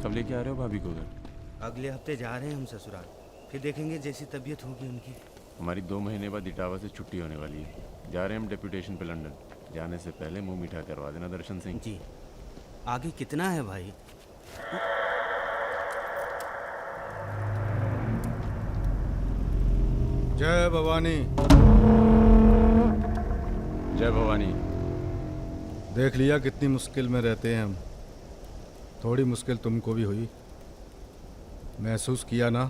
कब लेके आ रहे हो भाभी को घर? अगले हफ्ते जा रहे हैं हम ससुराल, फिर देखेंगे जैसी तबीयत होगी उनकी। हमारी 2 महीने बाद इटावा से छुट्टी होने वाली है। जा रहे हैं हम डेप्यूटेशन पे लंदन। जाने से पहले मुंह मीठा करवा देना दर्शन सिंह जी। आगे कितना है भाई? जय भवानी। जय भवानी। देख लिया कितनी मुश्किल में रहते हैं हम। थोड़ी मुश्किल तुमको भी हुई, महसूस किया ना?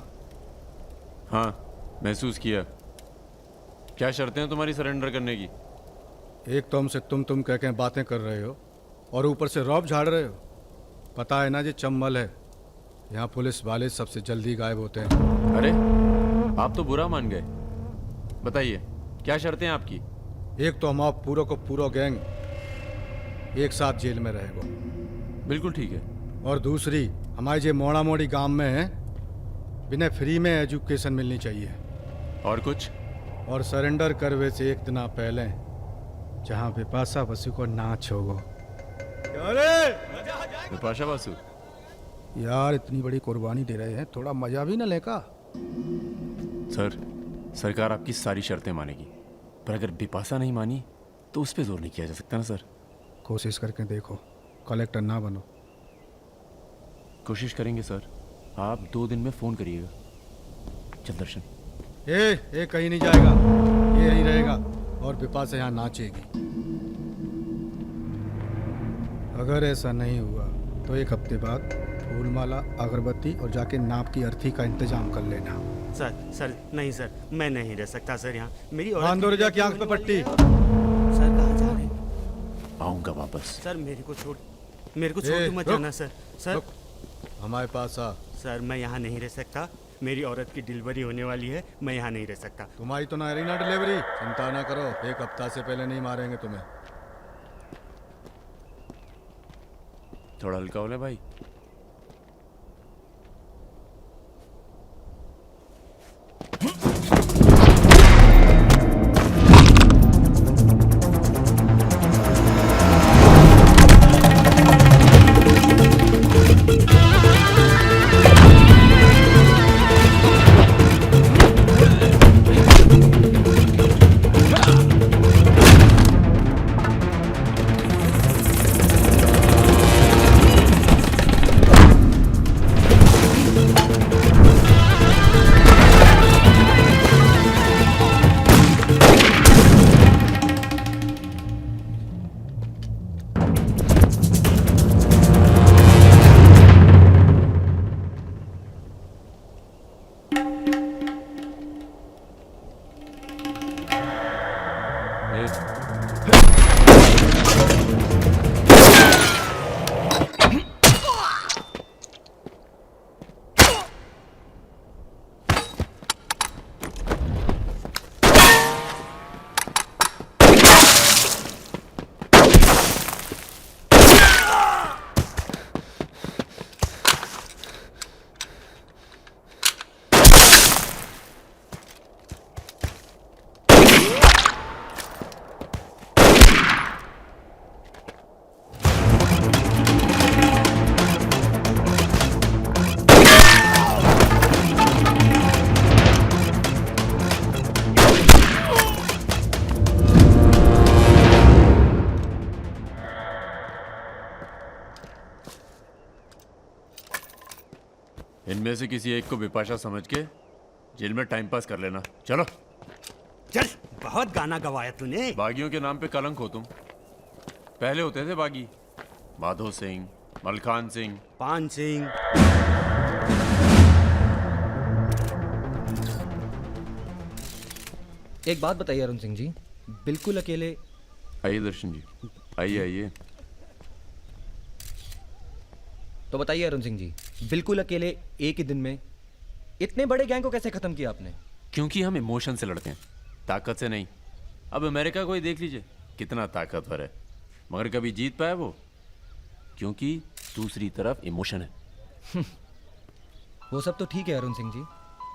हाँ, महसूस किया। क्या शर्तें हैं तुम्हारी सरेंडर करने की? एक तो हमसे तुम कह के बातें कर रहे हो और ऊपर से रौब झाड़ रहे हो। पता है ना ये चंबल है, यहाँ पुलिस वाले सबसे जल्दी गायब होते हैं। अरे आप तो बुरा मान गए। बताइए क्या शर्तें हैं आपकी? एक तो हम आप पूरा को पूरा गैंग एक साथ जेल में रहेगा। बिल्कुल ठीक है। और दूसरी, हमारे जो मोड़ा मोड़ी गांव में है, बिना फ्री में एजुकेशन मिलनी चाहिए। और कुछ? और सरेंडर करवे से एक दिन पहले जहाँ बिपाशा बसु को नाच होगो। बिपाशा बासु? यार इतनी बड़ी कुर्बानी दे रहे हैं, थोड़ा मजा भी ना लेगा? सर, सरकार आपकी सारी शर्तें मानेगी, पर अगर बिपाशा नहीं मानी तो उस पर जोर नहीं किया जा सकता ना सर। कोशिश करके देखो, कलेक्टर ना बनो। कोशिश करेंगे सर। आप 2 दिन में फोन करिएगा। चल दर्शन। ए कहीं नहीं जाएगा, ये यहीं रहेगा और बिपाशा यहाँ नाचेगी। अगर ऐसा नहीं हुआ तो 1 हफ्ते बाद फूलमाला, अगरबत्ती और जाके नाप की अर्थी का इंतजाम कर लेना। सर नहीं सर, मैं नहीं रह सकता सर यहाँ। मेरी आंदोलजा की आंख पे पट्टी। सर कहाँ जा रहे हैं? आऊंगा वापस। सर मेरे को छोड़ के मत जाना सर। सर हमारे पास आ। सर मैं यहाँ नहीं रह सकता, मेरी औरत की डिलीवरी होने वाली है, मैं यहाँ नहीं रह सकता। तुम्हारी तो ना रही ना डिलीवरी, चिंता ना करो, 1 हफ्ता से पहले नहीं मारेंगे तुम्हें। थोड़ा हल्का हो ले भाई। इनमें से किसी एक को बिपाशा समझ के जेल में टाइम पास कर लेना। चलो चल, बहुत गाना गवाया तूने। बागियों के नाम पे कलंक हो तुम। पहले होते थे बागी, माधो सिंह, मलखान सिंह, पान सिंह। एक बात बताइए अरुण सिंह जी, बिल्कुल अकेले? आइए दर्शन जी, आइए आइए। तो बताइए अरुण सिंह जी, बिल्कुल अकेले एक ही दिन में इतने बड़े गैंग को कैसे खत्म किया आपने? क्योंकि हम इमोशन से लड़ते हैं, ताकत से नहीं। अब अमेरिका को ही देख लीजिए, कितना ताकतवर है, मगर कभी जीत पाया वो? क्योंकि दूसरी तरफ इमोशन है। वो सब तो ठीक है अरुण सिंह जी,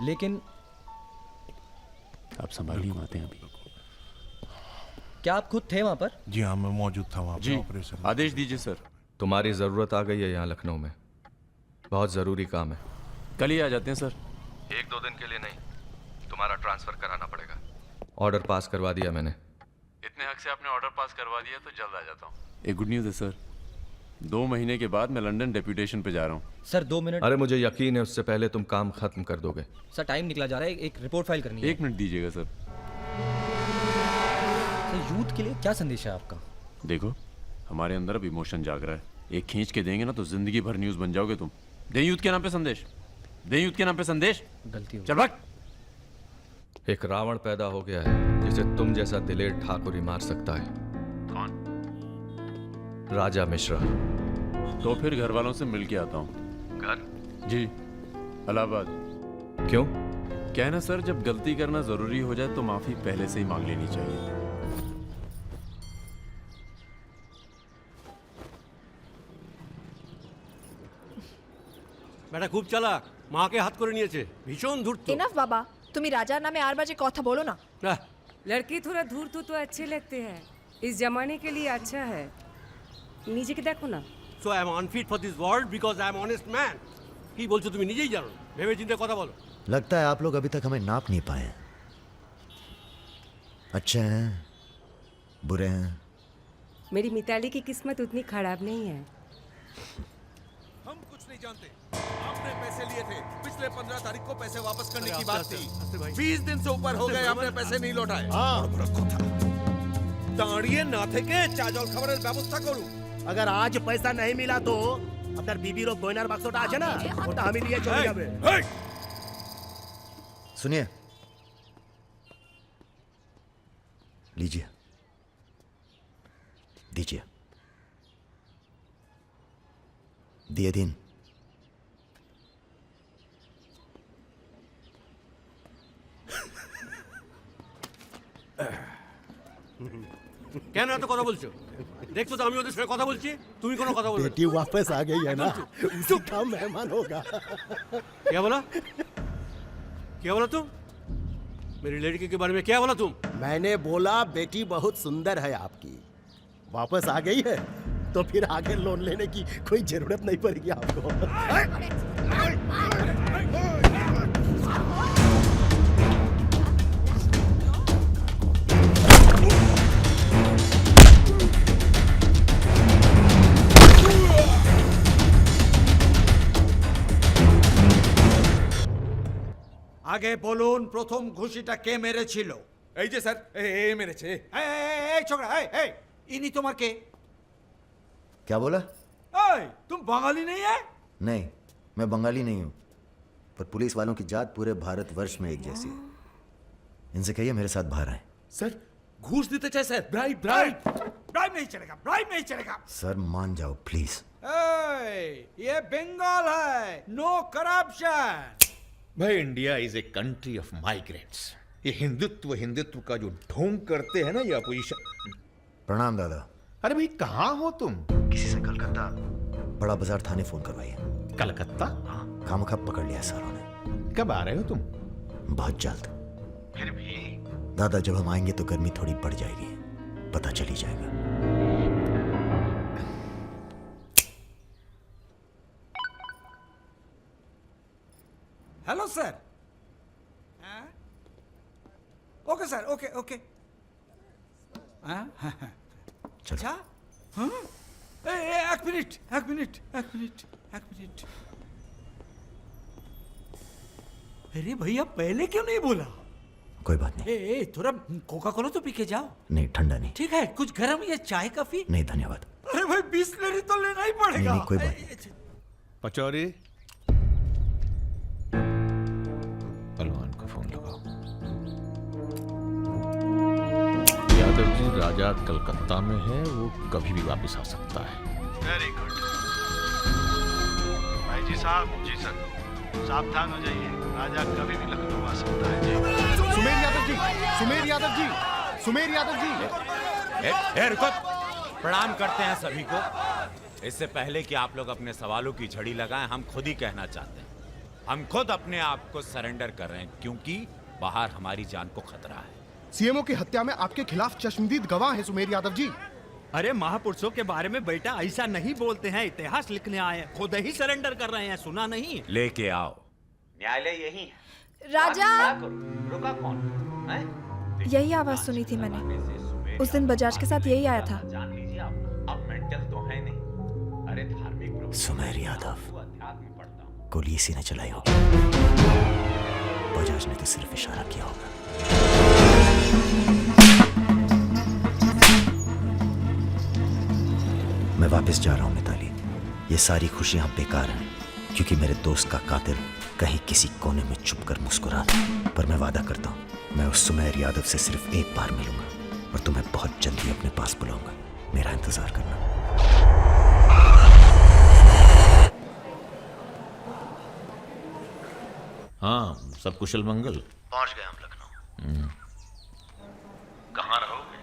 लेकिन आप संभालिए, आते हैं अभी। क्या आप खुद थे वहां पर? जी हाँ, मैं मौजूद था वहाँ जी, पे ऑपरेशन। आदेश दीजिए सर। तुम्हारी ज़रूरत आ गई है यहाँ लखनऊ में। बहुत ज़रूरी काम है। कल ही आ जाते हैं सर। 1-2 दिन के लिए नहीं, तुम्हारा ट्रांसफ़र कराना पड़ेगा। ऑर्डर पास करवा दिया मैंने। इतने हक से आपने ऑर्डर पास करवा दिया तो जल्द आ जाता हूँ। एक गुड न्यूज़ है सर, 2 महीने के बाद मैं लंदन डेप्यूटेशन पे जा रहा हूँ। Sir 2 minute. अरे मुझे यकीन है उससे पहले तुम काम खत्म कर दोगे। सर टाइम निकला जा रहा है, एक रिपोर्ट फाइल करनी है। 1 मिनट दीजिएगा सर। यूथ के लिए क्या संदेश है आपका? देखो, हमारे अंदर अब इमोशन जाग रहा है। एक खींच के देंगे ना तो जिंदगी भर न्यूज़ बन जाओगे तुम। दें यूथ के नाम पे संदेश, दें यूथ के नाम पे संदेश। गलती हो चल भाग। एक रावण पैदा हो गया है जिसे तुम जैसा दिलेर ठाकुर ही मार सकता है। कौन? राजा मिश्रा। तो फिर घर वालों से मिल के आता हूँ। घर? जी, इलाहाबाद। क्यों? क्या है ना सर, जब गलती करना जरूरी हो जाए तो माफी पहले से ही मांग लेनी चाहिए। বেটা খুব চালাক, মাকে হাত করে নিয়েছে, ভীষণ ধূর্ত। এনাফ বাবা, তুমি রাজার নামে আর বাজে কথা বলো না। আহ, लड़की थोड़ा धूर्त तो अच्छे लगते हैं, इस जमाने के लिए अच्छा है। নিজেকে দেখো না। So I am unfit for this world because I am honest man. কি বলছো তুমি নিজেই জানো না, ভেবে চিন্তে কথা বলো। लगता है आप लोग अभी तक हमें नाप नहीं पाए हैं। अच्छे हैं, बुरे हैं। मेरी मिताली की किस्मत उतनी खराब नहीं है। हम कुछ नहीं जानते। आपने पैसे लिए थे, पिछले 15 तारीख को पैसे वापस करने की बात थी। 20 दिन से ऊपर हो गए, आपने पैसे नहीं लौटाए। দাঁড়িয়ে না থেকে চা জল খাবারের ব্যবস্থা করুন। अगर आज पैसा नहीं मिला तो আপনার বিবির গয়নার বাক্সটা আছে না, ওটা আমি নিয়ে চলে যাবে। सुनिए, लीजिए, दीजिए, दिए दिन। কেন এত কথা বলছো? দেখছো তো আমি ওদের সঙ্গে কথা বলছি, তুমি কোনো কথা বলবে না। बेटी वापस आ गई है ना, उसी का मेहमान होगा। क्या बोला? क्या बोला तुम? मेरी लड़की के बारे में क्या बोला तुम? मैंने बोला बेटी बहुत सुंदर है आपकी, वापस आ गई है तो फिर आगे लोन लेने की कोई जरूरत नहीं पड़ेगी आपको। আগে বলুন প্রথম ঘুষিটা কে মেরেছিল? এই যে স্যার, এ মেরেছে। এই ছোকরা, এই ইনি তোমার কে? क्या बोला? এই तुम बंगाली नहीं है? नहीं, मैं बंगाली नहीं हूँ, पर पुलिस वालों की जात पूरे भारतवर्ष में एक जैसी है। इनसे कहिए मेरे साथ बाहर आए। सर घूस देते चाहे सर, ब्राइब ब्राइब ब्राइब नहीं चलेगा, ब्राइब नहीं चलेगा। सर मान जाओ प्लीज। ये बंगाल है, नो करप्शन। भाई India is a country of migrants. ये हिंदुत्व हिंदुत्व का जो ढोंग करते हैं ना ये अपोजिशन। प्रणाम दादा। अरे भाई कहाँ हो तुम? किसी से कलकत्ता बड़ा बाजार थाने फोन करवाइए। कलकत्ता? खामखा पकड़ लिया सारों ने। कब आ रहे हो तुम? बहुत जल्द। फिर भी दादा जब हम आएंगे तो गर्मी थोड़ी बढ़ जाएगी, पता चल ही जाएगा। Hello sir. Okay sir, okay okay. अच्छा हाँ, एक मिनट एक मिनट एक मिनट एक मिनट। अरे भैया पहले क्यों नहीं बोला? कोई बात नहीं। थोड़ा कोका कोला तो पी के जाओ। नहीं, ठंडा नहीं। ठीक है, कुछ गर्म या चाय कॉफी? नहीं धन्यवाद। अरे भाई बिस्लरी तो लेना ही पड़ेगा। नहीं, कोई बात नहीं। पचौरी, पहलवान को फोन लगाओ। यादव जी राजा कलकत्ता में है, वो कभी भी वापस आ सकता है। वेरी गुड भाई जी साहब। जी सर, सावधान हो जाइए, राजा कभी भी लखनऊ आ सकता है। जी सुमेर यादव जी, सुमेर यादव जी, सुमेर यादव जी। रुको, प्रणाम करते हैं सभी को। इससे पहले कि आप लोग अपने सवालों की झड़ी लगाएं, हम खुद ही कहना चाहते हैं, हम खुद अपने आप को सरेंडर कर रहे हैं क्योंकि बाहर हमारी जान को खतरा है। सीएमओ की हत्या में आपके खिलाफ चश्मदीद गवाह हैं सुमेर यादव जी। अरे महापुरुषों के बारे में बेटा ऐसा नहीं बोलते हैं, इतिहास लिखने आए हैं, खुद ही सरेंडर कर रहे हैं, सुना नहीं? लेके आओ, न्यायालय यही है। राजा, रुका कौन है? यही आवाज सुनी थी मैंने। उस दिन बजाज के साथ यही आया था। जान लीजिए आप, अब मेंटल तो है नहीं। अरे धार्मिक सुमेर यादव, अध्यात्म पढ़ता हूँ। गोली इसी ने चलाई होगी। बजाज ने तो सिर्फ इशारा किया होगा। मैं वापस जा रहा हूं मिताली। ये सारी खुशियां बेकार हैं क्योंकि मेरे दोस्त का कातिल कहीं किसी कोने में छुपकर मुस्कुरा। पर मैं वादा करता हूं, मैं उस सुमेर यादव से सिर्फ एक बार मिलूंगा और तुम्हें बहुत जल्दी अपने पास बुलाऊंगा। मेरा इंतजार करना। हाँ, सब कुशल मंगल। पहुंच गए हम लखनऊ। कहाँ रहोगे?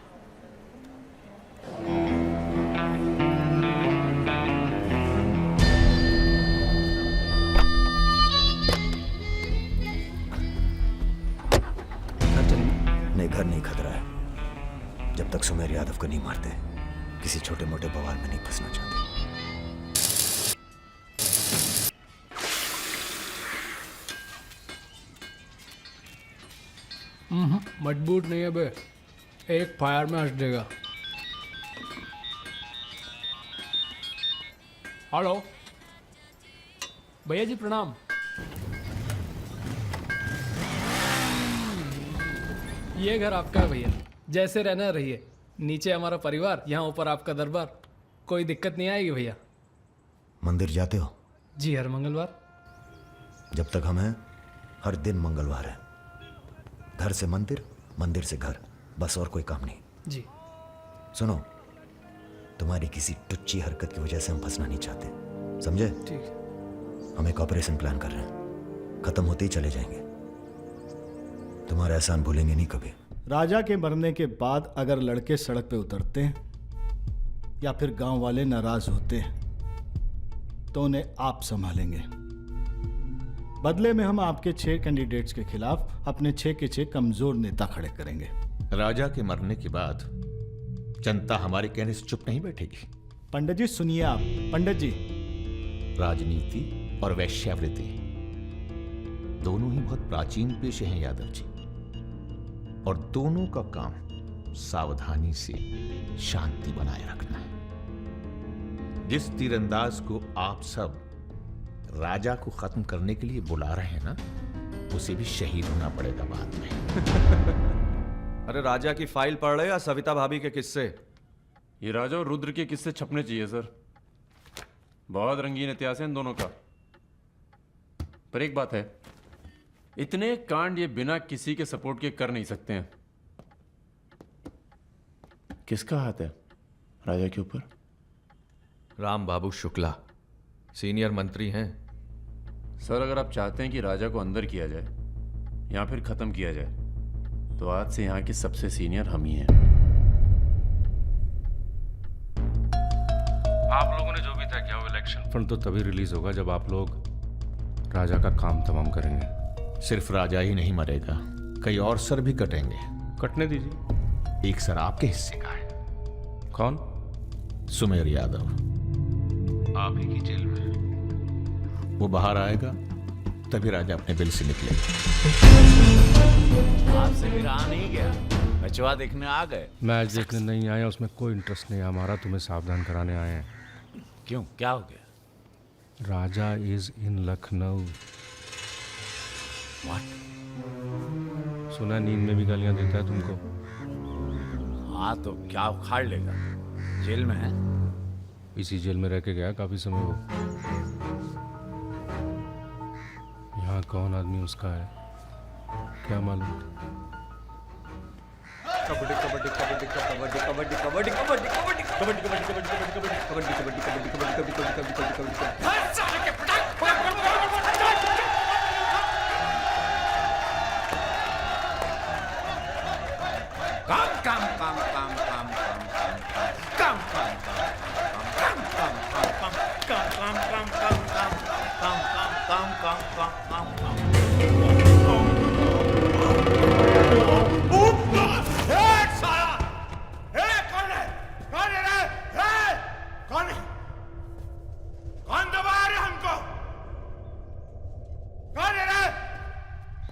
नहीं, घर नहीं खतरा है। जब तक सुमेर यादव को नहीं मारते, किसी छोटे मोटे बवाल में नहीं फंसना चाहते। मजबूत नहीं है बे, एक फायर में हंस देगा। हेलो भैया जी, प्रणाम। ये घर आपका है भैया, जैसे रहना रहिए। नीचे हमारा परिवार, यहाँ ऊपर आपका दरबार। कोई दिक्कत नहीं आएगी भैया। मंदिर जाते हो? जी, हर मंगलवार। जब तक हम हैं, हर दिन मंगलवार है। घर से मंदिर, मंदिर से घर, बस और कोई काम नहीं। जी। सुनो, तुम्हारी किसी टुच्ची हरकत की वजह से हम फंसना नहीं चाहते, समझे? ठीक। हम एक ऑपरेशन प्लान कर रहे हैं, खत्म होते ही चले जाएंगे। तुम्हारा एहसान भूलेंगे नहीं कभी। राजा के मरने के बाद अगर लड़के सड़क पे उतरते हैं या फिर गांव वाले नाराज होते हैं तो उन्हें आप संभालेंगे। बदले में हम आपके 6 कैंडिडेट्स के खिलाफ अपने 6 के 6 कमजोर नेता खड़े करेंगे। राजा के मरने के बाद जनता हमारे कहने से चुप नहीं बैठेगी। पंडित जी सुनिए आप। पंडित जी, राजनीति और वैश्यावृत्ति दोनों ही बहुत प्राचीन पेशे हैं यादव जी, और दोनों का काम सावधानी से शांति बनाए रखना है। जिस तीरंदाज को आप सब राजा को खत्म करने के लिए बुला रहे हैं ना, उसे भी शहीद होना पड़ेगा बाद में। अरे राजा की फाइल पढ़ रहे हो या सविता भाभी के किस्से? ये राजा और रुद्र के किस्से छपने चाहिए सर। बहुत रंगीन इतिहास है इन दोनों का। पर एक बात है, इतने कांड ये बिना किसी के सपोर्ट के कर नहीं सकते हैं। किसका हाथ है राजा के ऊपर? राम बाबू शुक्ला सीनियर मंत्री हैं। सर, अगर आप चाहते हैं कि राजा को अंदर किया जाए या फिर खत्म किया जाए, तो आज से यहाँ के सबसे सीनियर हम ही हैं। आप लोगों ने जो भी तय किया वो इलेक्शन फंड तो तभी रिलीज होगा जब आप लोग राजा का काम तमाम करेंगे। सिर्फ राजा ही नहीं मरेगा, कई और सर भी कटेंगे। कटने दीजिए। एक सर आपके हिस्से का है। कौन? सुमेर यादव, आप ही की जेल में। वो बाहर आएगा तभी राजा अपने बिल से निकलेगा। आपसे भी रहा नहीं गया, बचवा देखने आ गए। मैच देखने नहीं आया, उसमें कोई इंटरेस्ट नहीं है हमारा। तुम्हें सावधान कराने आए हैं। क्यों, क्या हो गया? राजा इज इन लखनऊ। What? सुना नींद में भी गालियां देता है तुमको। हाँ तो क्या उखाड़ लेगा? जेल में है। इसी जेल में रह के गया काफी समय वो। यहाँ कौन आदमी उसका है क्या मालूम। कबड्डी कबड्डी कबड्डी कबड्डी कबड्डी कबड्डी कबड्डी कबड्डी कबड्डी कबड्डी कबड्डी कबड्डी कबड्डी कबड्डी कबड्डी कबड्डी कबड्डी कबड्डी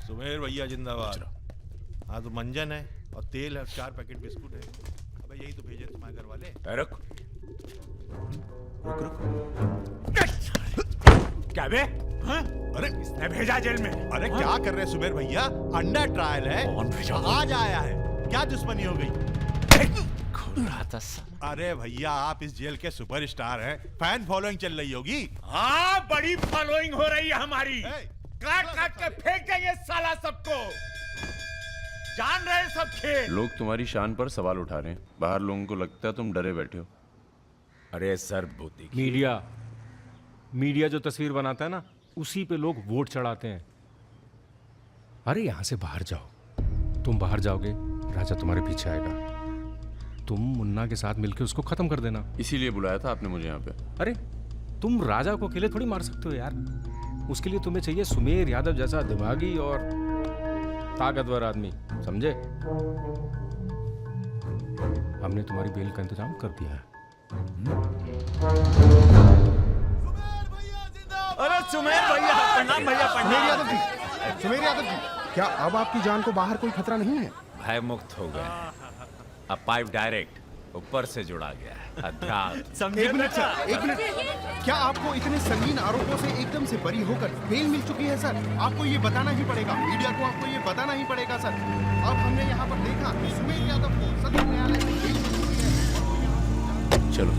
सुमेर भैया जिंदाबाद। हाँ तो मंजन है और तेल है, 4 पैकेट बिस्कुट है। अबे यही तो भेजे तुम्हारे घर वाले। रुक रुक रुक। क्या बे? हाँ? अरे इसने भेजा जेल में। अरे क्या कर रहे हैं सुमेर भैया? अंडर ट्रायल है। कौन भेजा? आज आया है। क्या दुश्मनी हो गई? अरे भैया आप इस जेल के सुपरस्टार हैं, फैन फॉलोइंग चल रही होगी। हाँ बड़ी फॉलोइंग हो रही है हमारी। काट काट के फेंक देंगे साला सबको। जान रहे सब खेल। लोग तुम्हारी शान पर सवाल उठा रहे हैं, बाहर लोगों को लगता है तुम डरे बैठे हो। अरे सर बूती मीडिया जो तस्वीर बनाता है ना, उसी पे लोग वोट चढ़ाते हैं। अरे यहां से बाहर जाओ, तुम बाहर जाओगे राजा तुम्हारे पीछे आएगा, तुम मुन्ना के साथ मिलकर उसको खत्म कर देना। इसीलिए बुलाया था आपने मुझे यहाँ पे। अरे तुम राजा को अकेले थोड़ी मार सकते हो यार, उसके लिए तुम्हें चाहिए सुमेर यादव जैसा दिमागी और ताकतवर आदमी, समझे? हमने तुम्हारी बेल का इंतजाम कर दिया है। अरे सुमेर भैया, प्रणाम भैया, सुमेर यादव जी, सुमेर यादव जी, क्या अब आपकी जान को बाहर कोई खतरा नहीं है? भय मुक्त हो गए। अब पाइप डायरेक्ट ऊपर से जुड़ा गया है। अध्यात्म। एक मिनट सर, एक मिनट। क्या आपको इतने संगीन आरोपों से एकदम से बरी होकर बेल मिल चुकी है सर? आपको ये बताना ही पड़ेगा, मीडिया को आपको ये बताना ही पड़ेगा सर। अब हमने यहाँ पर देखा कि सुमेर यादव को सदर न्यायालय से बेल मिल चुकी है। चलो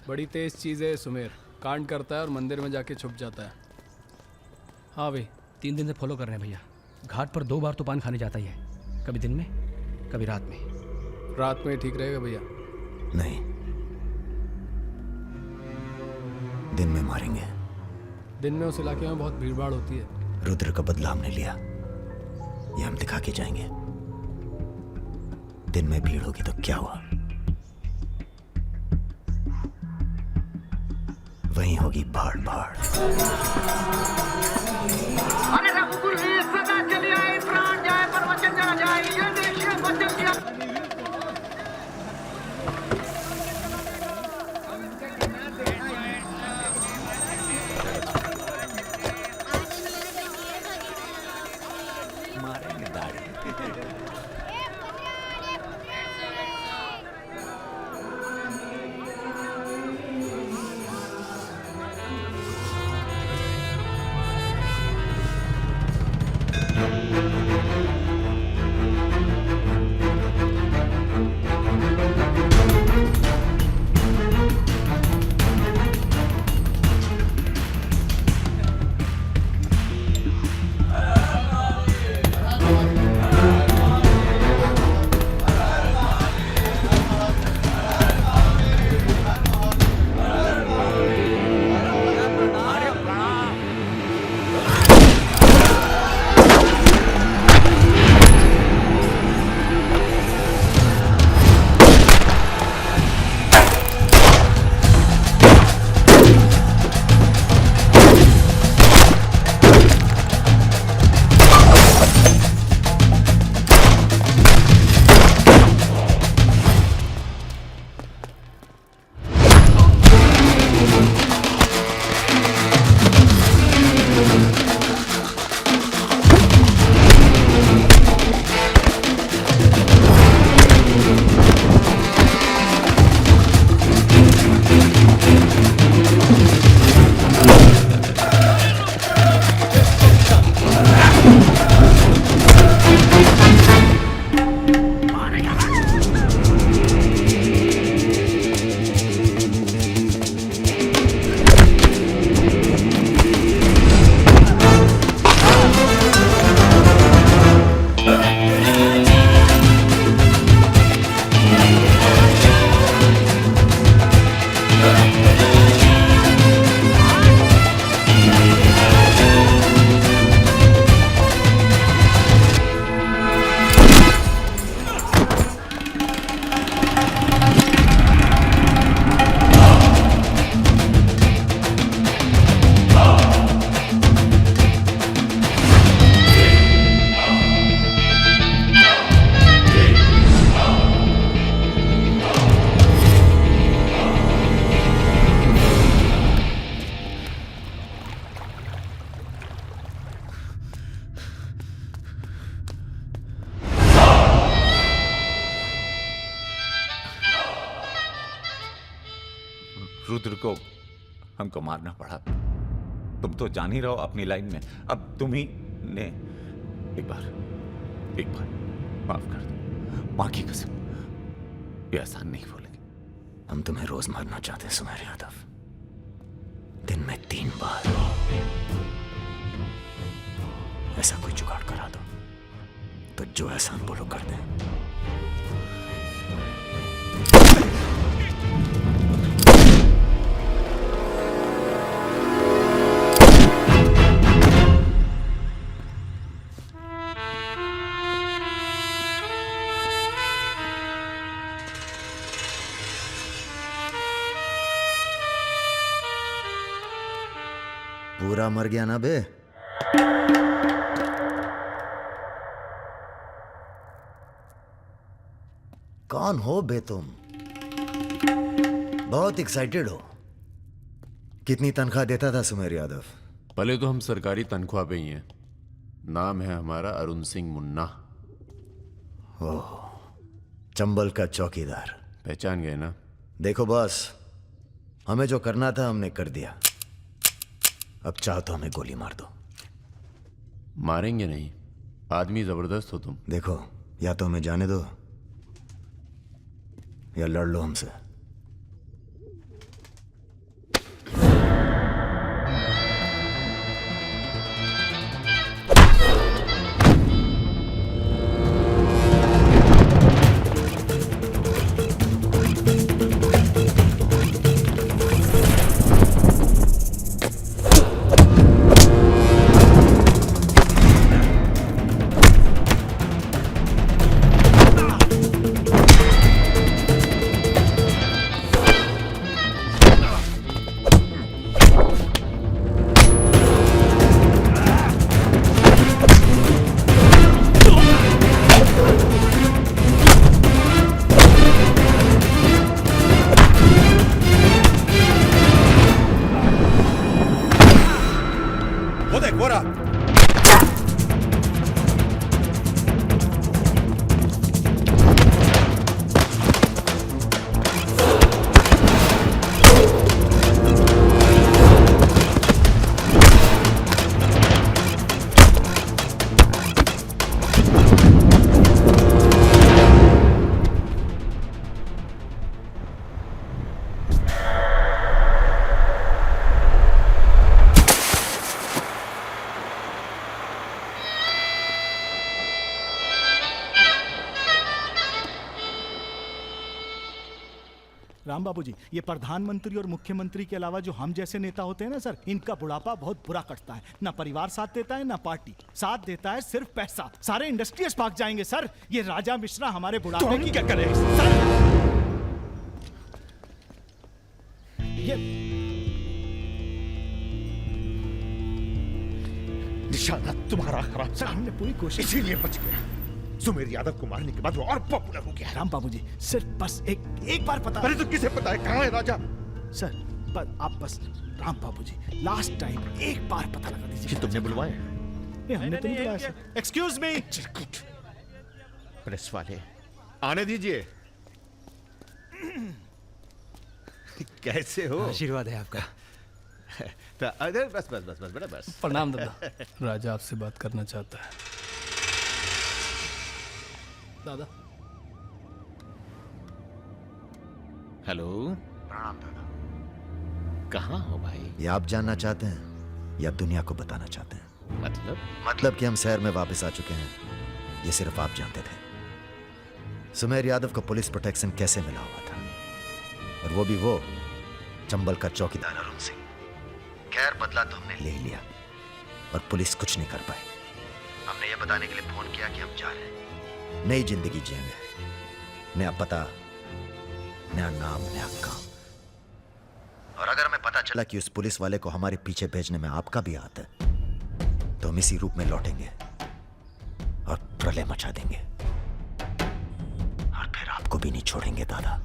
बड़ी तेज चीज़ है सुमेर, कांड करता है और मंदिर में जाके छुप जाता है। हाँ भाई, 3 दिन से फॉलो कर रहे हैं भैया। घाट पर 2 बार तो पान खाने जाता ही है, कभी दिन में कभी रात में। रात में ठीक रहेगा भैया? नहीं, दिन में मारेंगे। दिन में उस इलाके में बहुत भीड़भाड़ होती है। रुद्र का बदला हमने लिया, ये हम दिखा के जाएंगे। दिन में भीड़ होगी तो क्या हुआ, वहीं होगी भाड़ भाड़। अरे रघुकुल वीर सदा चले आए, प्राण जाए पर वचन ना जाए, ये देश वचन दिया। मारेंगे दाढ़ी। रुद्र को हमको मारना पड़ा। तुम तो जान ही रहो अपनी लाइन में। अब तुम ही ने एक बार माफ कर दो, मां की कसम, ये आसान नहीं भूलेंगे। हम तुम्हें रोज मारना चाहते हैं सुमेर यादव, दिन में 3 बार। ऐसा कोई जुगाड़ करा दो तो जो एहसान बोलो कर दें। पूरा मर गया ना बे? कौन हो बे तुम? बहुत एक्साइटेड हो। कितनी तनख्वाह देता था सुमेर यादव? पहले तो हम सरकारी तनख्वाह पे ही हैं। नाम है हमारा अरुण सिंह मुन्ना। ओह, चंबल का चौकीदार। पहचान गए ना? देखो बॉस, हमें जो करना था हमने कर दिया। अब चाहो तो हमें गोली मार दो। मारेंगे नहीं, आदमी जबरदस्त हो तुम। देखो, या तो हमें जाने दो या लड़ लो हमसे। राम बाबू जी, ये प्रधानमंत्री और मुख्यमंत्री के अलावा जो हम जैसे नेता होते हैं ना सर, इनका बुढ़ापा बहुत बुरा कटता है। ना परिवार साथ देता है, ना पार्टी साथ देता है, सिर्फ पैसा। सारे इंडस्ट्रीज भाग जाएंगे सर। ये राजा मिश्रा हमारे बुढ़ापे की क्या करें सर? ये निशाना तुम्हारा खराब सर, हमने पूरी कोशिश, इसीलिए बच गया। सुमेर यादव को मारने के बाद वो और पॉपुलर हो गया। राम बाबू जी, सिर्फ बस एक बार पता। अरे तो किसे पता है कहाँ है राजा? सर पर आप बस, राम बाबू जी, लास्ट टाइम एक बार पता लगा दीजिए। तुमने बुलवाया? हमने तो नहीं बुलाया सर। Excuse me. प्रेस वाले आने दीजिए। कैसे हो? आशीर्वाद है आपका। तो अरे बस बस बस बस बेटा बस। प्रणाम दादा। राजा आपसे बात करना चाहता है। दादा। हेलो। प्रणाम दादा। कहाँ हो भाई? ये आप जानना चाहते हैं या दुनिया को बताना चाहते हैं? मतलब कि हम शहर में वापस आ चुके हैं, ये सिर्फ आप जानते थे। सुमेर यादव को पुलिस प्रोटेक्शन कैसे मिला हुआ था, और वो भी वो चंबल का चौकीदार अरुण सिंह। खैर, बदला तो हमने ले लिया और पुलिस कुछ नहीं कर पाई। हमने ये बताने के लिए फोन किया कि हम जा रहे हैं, नई जिंदगी जिएंगे, नया पता, नया नाम, नया काम। और अगर हमें पता चला कि उस पुलिस वाले को हमारे पीछे भेजने में आपका भी हाथ है, तो हम इसी रूप में लौटेंगे और प्रलय मचा देंगे, और फिर आपको भी नहीं छोड़ेंगे दादा।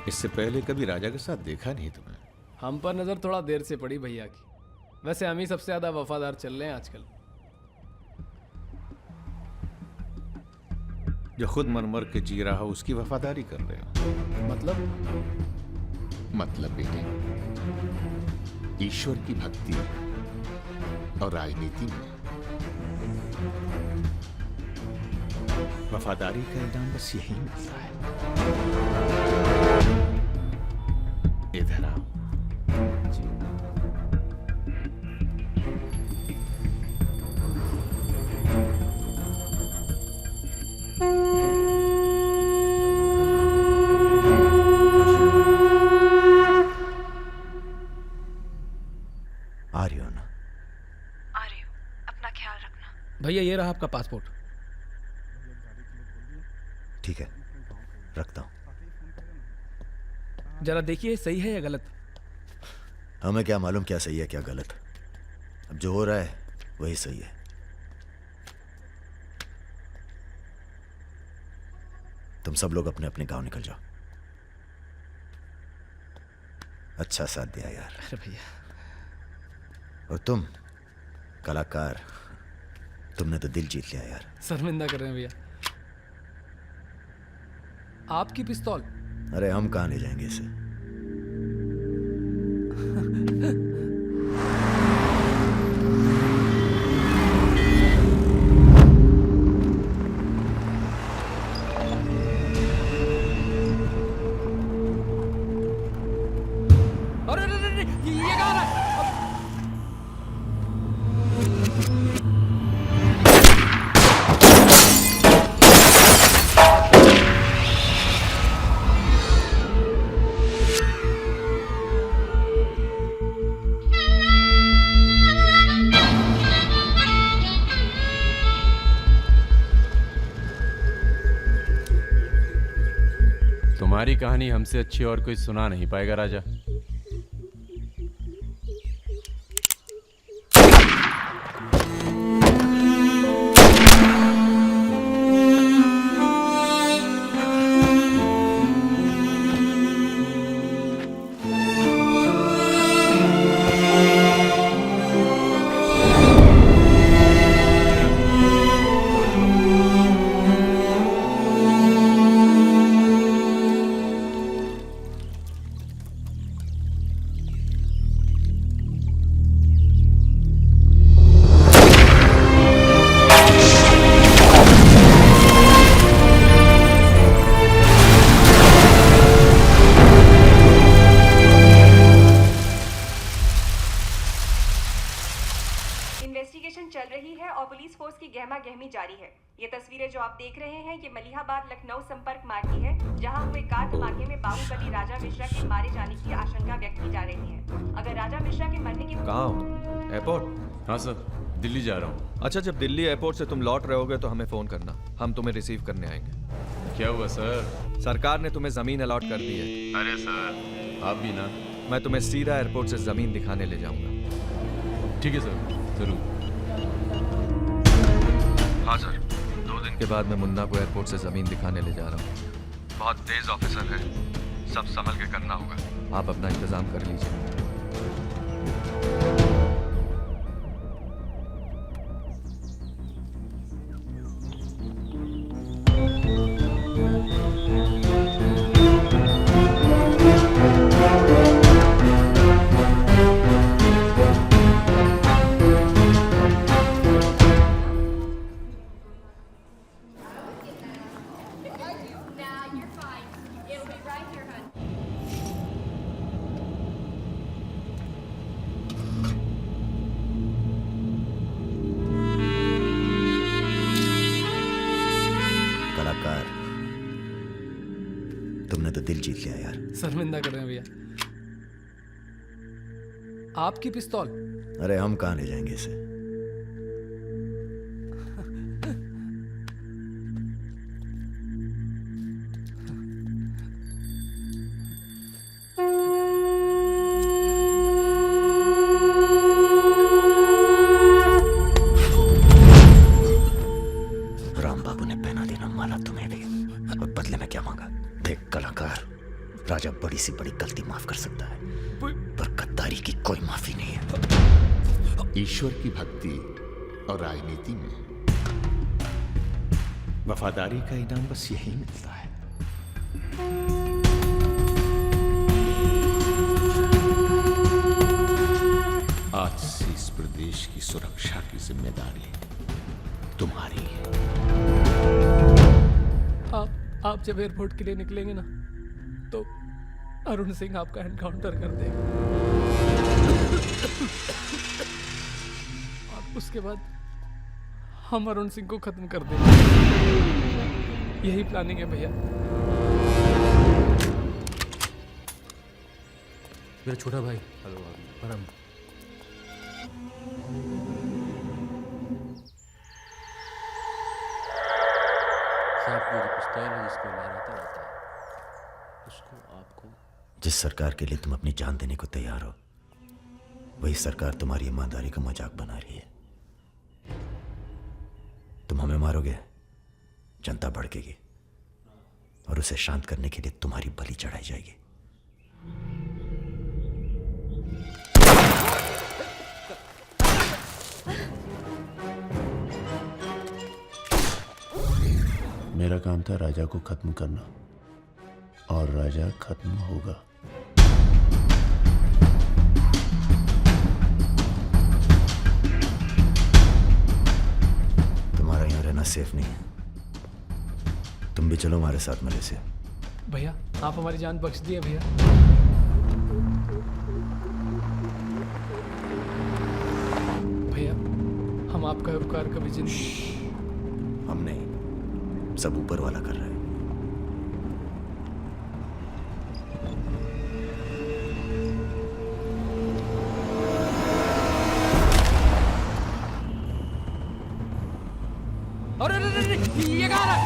इससे पहले कभी राजा के साथ देखा नहीं तुम्हें? हम पर नजर थोड़ा देर से पड़ी भैया की। वैसे हम ही सबसे ज़्यादा वफादार चल रहे हैं आजकल। जो खुद मर मर के जी रहा हो उसकी वफादारी कर रहे हो। मतलब बेटे, ईश्वर की भक्ति और राजनीति में वफादारी का इनाम बस यही मिलता है। इधर आओ। आ रही हो ना? आ रही हूँ, अपना ख्याल रखना। भैया ये रहा आपका पासपोर्ट। ठीक है, रखता हूँ। जरा देखिए सही है या गलत। हमें क्या मालूम क्या सही है क्या गलत। अब जो हो रहा है वही सही है। तुम सब लोग अपने अपने गांव निकल जाओ। अच्छा साथ दिया यार। अरे भैया। और तुम कलाकार, तुमने तो दिल जीत लिया यार। शर्मिंदा कर रहे हैं भैया। आपकी पिस्तौल। अरे हम कहाँ ले जाएंगे इसे। अरे अरे अरे ये कहाँ रहा है? तुम्हारी कहानी हमसे अच्छी और कोई सुना नहीं पाएगा राजा। इन्वेस्टिगेशन चल रही है और पुलिस फोर्स की गहमा गहमी जारी है। ये तस्वीरें जो आप देख रहे हैं ये मलिहाबाद लखनऊ संपर्क मार्ग की है, जहां हुए कार धमाके में बाहुबली राजा मिश्रा के मारे जाने की आशंका व्यक्त की जा रही है। अगर राजा मिश्रा के मरने की कहाँ हो? एयरपोर्ट? हाँ सर, दिल्ली जा रहा हूँ। अच्छा, जब दिल्ली एयरपोर्ट से तुम लौट रहे होगे तो हमें फोन करना, हम तुम्हें रिसीव करने आएंगे। क्या हुआ सर? सरकार ने तुम्हें जमीन अलॉट कर दी है। अरे सर, आप भी ना। मैं तुम्हें सीधा एयरपोर्ट से जमीन दिखाने ले जाऊंगा। ठीक है सर, जरूर। हाँ सर, 2 दिन के बाद मैं मुन्ना को एयरपोर्ट से जमीन दिखाने ले जा रहा हूँ। बहुत तेज ऑफिसर है, सब संभल के करना होगा। आप अपना इंतजाम कर लीजिए। तुमने तो दिल जीत लिया यार। शर्मिंदा कर रहे हैं भैया। आपकी पिस्तौल। अरे हम कहाँ ले जाएंगे इसे। राम बाबू ने पहना देना माला तुम्हें भी, और बदले में क्या मांगा? देख कलाकार, राजा बड़ी से बड़ी गलती माफ कर सकता है, पर गद्दारी की कोई माफी नहीं है। ईश्वर की भक्ति और राजनीति में वफादारी का इनाम बस यही मिलता है। आज से इस प्रदेश की सुरक्षा की जिम्मेदारी तुम्हारी है। आप जब एयरपोर्ट के लिए निकलेंगे ना, तो अरुण सिंह आपका एनकाउंटर कर देगा और उसके बाद हम अरुण सिंह को खत्म कर देंगे। यही प्लानिंग है भैया। मेरा छोटा भाई। हेलो परम। साहब मेरी पिस्तौल है जिसको लहराता रहता है, उसको आपको। जिस सरकार के लिए तुम अपनी जान देने को तैयार हो, वही सरकार तुम्हारी ईमानदारी का मजाक बना रही है। तुम हमें मारोगे, जनता भड़केगी और उसे शांत करने के लिए तुम्हारी बलि चढ़ाई जाएगी। मेरा काम था राजा को खत्म करना, और राजा खत्म होगा। तुम्हारा यहां रहना सेफ नहीं है, तुम भी चलो हमारे साथ मलेशिया। भैया आप हमारी जान बख्श दिए भैया। भैया हम आपका उपकार कभी जिंदगी। हम नहीं, सब ऊपर वाला कर रहा है। अरे ये कहाँ है?